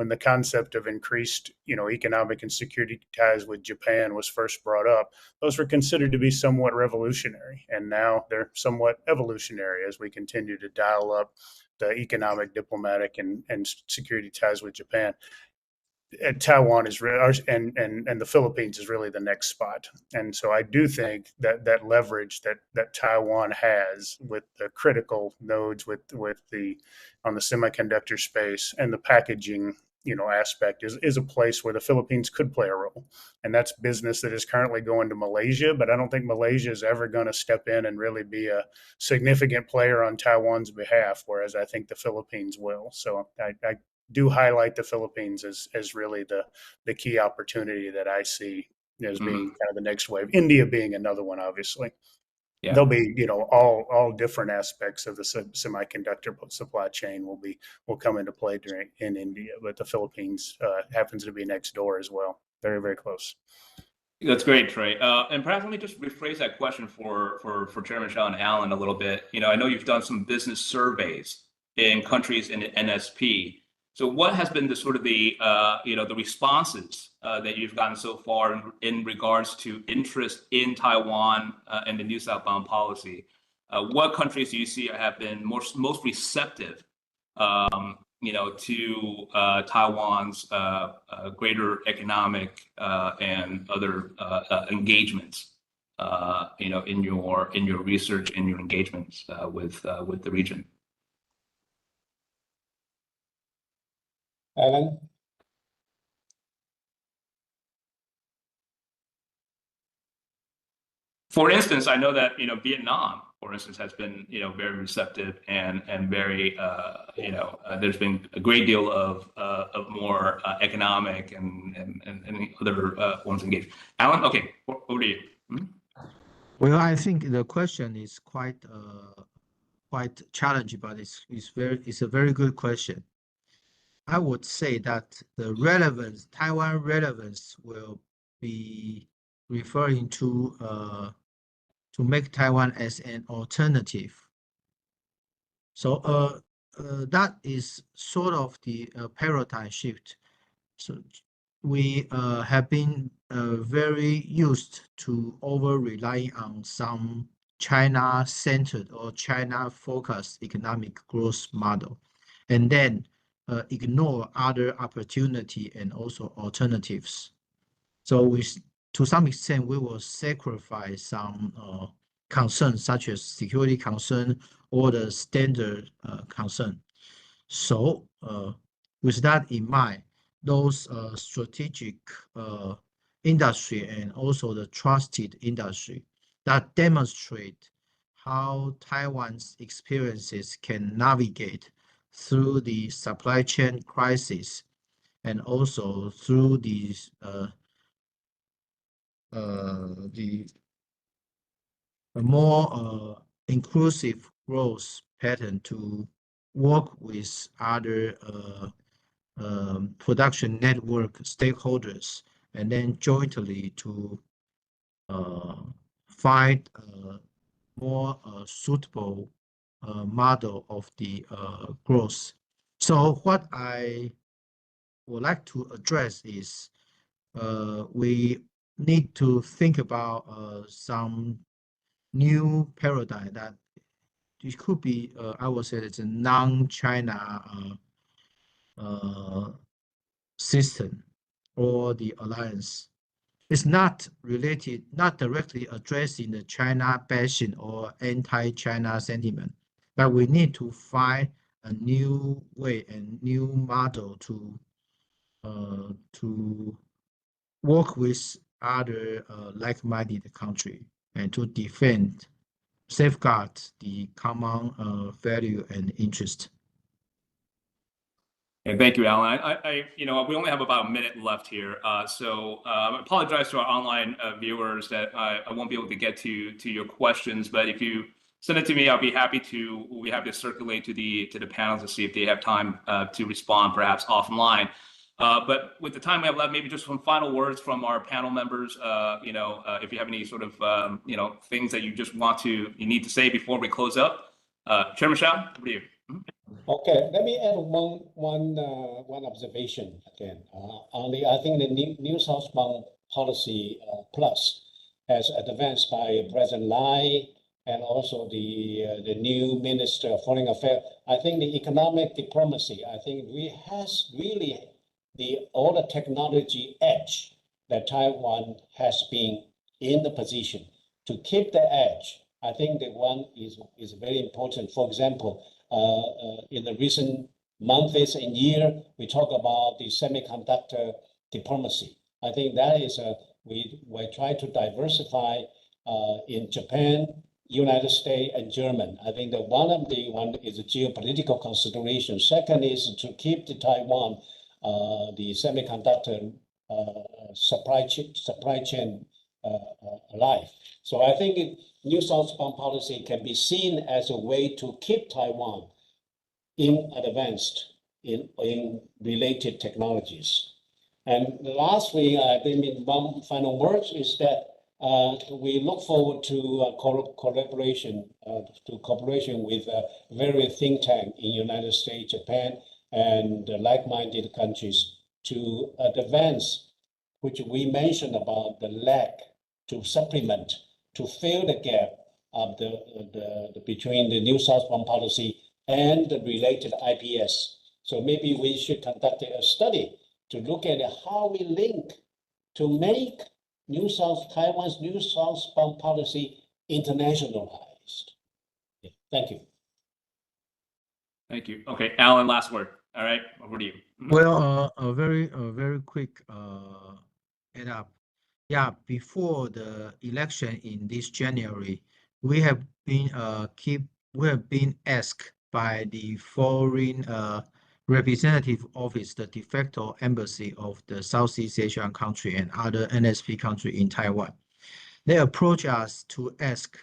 the concept of increased, economic and security ties with Japan was first brought up, those were considered to be somewhat revolutionary, and now they're somewhat evolutionary as we continue to dial up the economic, diplomatic, and security ties with Japan. And Taiwan is and the Philippines is really the next spot. And so I do think that leverage that Taiwan has with the critical nodes, with the on the semiconductor space and the packaging aspect is a place where the Philippines could play a role. And that's business that is currently going to Malaysia, but I don't think Malaysia is ever going to step in and really be a significant player on Taiwan's behalf, whereas I think the Philippines will. So I do highlight the Philippines as really the key opportunity that I see as being kind of the next wave. India being another one, obviously. Yeah. There'll be, all different aspects of the semiconductor supply chain will come into play in India, but the Philippines happens to be next door as well. Very, very close. That's great, Trey. And perhaps let me just rephrase that question for Chairman Hsiao and Alan a little bit. I know you've done some business surveys in countries in the NSP. So what has been the sort of the responses that you've gotten so far in regards to interest in Taiwan and the new Southbound policy? What countries do you see have been most receptive, to Taiwan's greater economic and other engagements, in your research and your engagements with the region? Alan? For instance, I know that Vietnam, for instance, has been very receptive and very there's been a great deal of more economic and other forms of engagement. Alan, okay, over to you. Well, I think the question is quite challenging, but it's a very good question. I would say that the relevance, Taiwan relevance, will be referring to make Taiwan as an alternative. So that is sort of the paradigm shift. So we have been very used to over-relying on some China-centered or China-focused economic growth model, and then ignore other opportunity and also alternatives. So to some extent, we will sacrifice some concerns such as security concern or the standard concern. So with that in mind, those strategic industry and also the trusted industry that demonstrate how Taiwan's experiences can navigate through the supply chain crisis and also through the more inclusive growth pattern to work with other production network stakeholders and then jointly to find a more suitable model of the growth. So what I would like to address is we need to think about some new paradigm that it could be, I would say it's a non-China system or the alliance. It's not related, not directly addressing the China bashing or anti-China sentiment, but we need to find a new way and new model to work with other like-minded country and to defend, safeguard the common value and interest. And thank you, Alan. We only have about a minute left here, so I apologize to our online viewers that I won't be able to get to your questions. But if you send it to me, we'll be happy to circulate to the panels to see if they have time to respond, perhaps offline. But with the time we have left, maybe just some final words from our panel members. If you have any sort of things that you need to say before we close up. Chairman Hsiao, over to you. Okay, let me add one observation again. I think the new Southbound policy plus as advanced by President Lai and also the new Minister of Foreign Affairs. I think the economic diplomacy, I think we has really all the technology edge that Taiwan has been in the position to keep the edge. I think the one is very important. For example, in the recent months and year, we talk about the semiconductor diplomacy. I think that is we try to diversify in Japan, United States, and Germany. I think that one is a geopolitical consideration. Second is to keep the Taiwan, the semiconductor supply chain alive. So I think new Southbound policy can be seen as a way to keep Taiwan advanced in related technologies. And lastly, I think one final word is that we look forward to cooperation with various think tanks in United States, Japan, and like-minded countries to advance, which we mentioned about the lack to supplement, to fill the gap of between the new Southbound policy and the related IPS. So maybe we should conduct a study to look at how we link to make Taiwan's new Southbound policy internationalized. Yeah, thank you. Thank you. Okay, Alan, last word. All right, over to you. Well, a very quick add up. Yeah, before the election in this January, we have been asked by the Foreign Representative Office, the de facto embassy of the Southeast Asian country and other NSP country in Taiwan. They approach us to ask,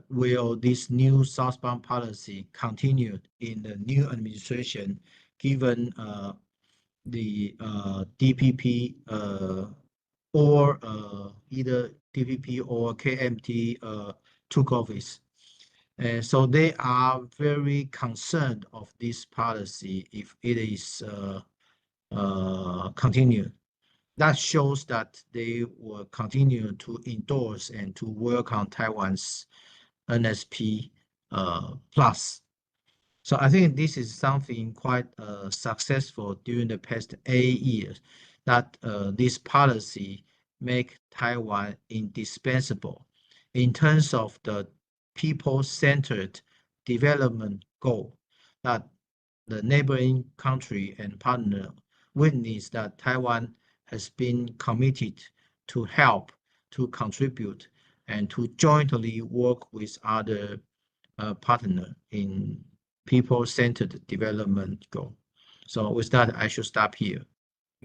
will this new Southbound policy continue in the new administration, given the DPP or either DPP or KMT took office. And so they are very concerned of this policy if it is continued. That shows that they will continue to endorse and to work on Taiwan's NSP plus. So I think this is something quite successful during the past 8 years, that this policy make Taiwan indispensable in terms of the people-centered development goal, that the neighboring country and partner witness that Taiwan has been committed to help, to contribute, and to jointly work with other partners in people-centered development goal. So with that, I should stop here.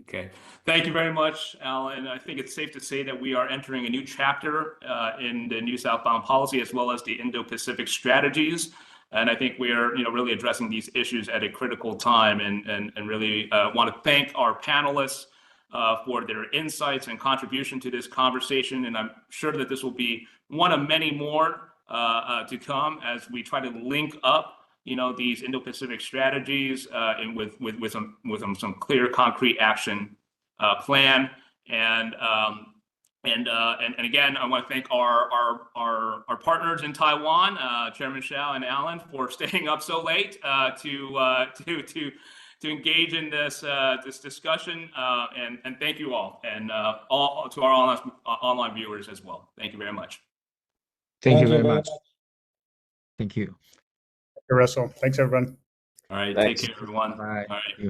Okay, thank you very much, Alan. I think it's safe to say that we are entering a new chapter in the new Southbound policy, as well as the Indo-Pacific strategies. And I think we are, really addressing these issues at a critical time, and really want to thank our panelists for their insights and contribution to this conversation. And I'm sure that this will be one of many more to come as we try to link up these Indo-Pacific strategies and with some clear, concrete action plan. And again, I want to thank our partners in Taiwan, Chairman Hsiao and Alan, for staying up so late to engage in this discussion. And thank you all, and all to our online viewers as well. Thank you very much. Thank you very much. Thank you. Russell. Thanks, everyone. All right. Thanks. Take care, everyone. Bye. All right.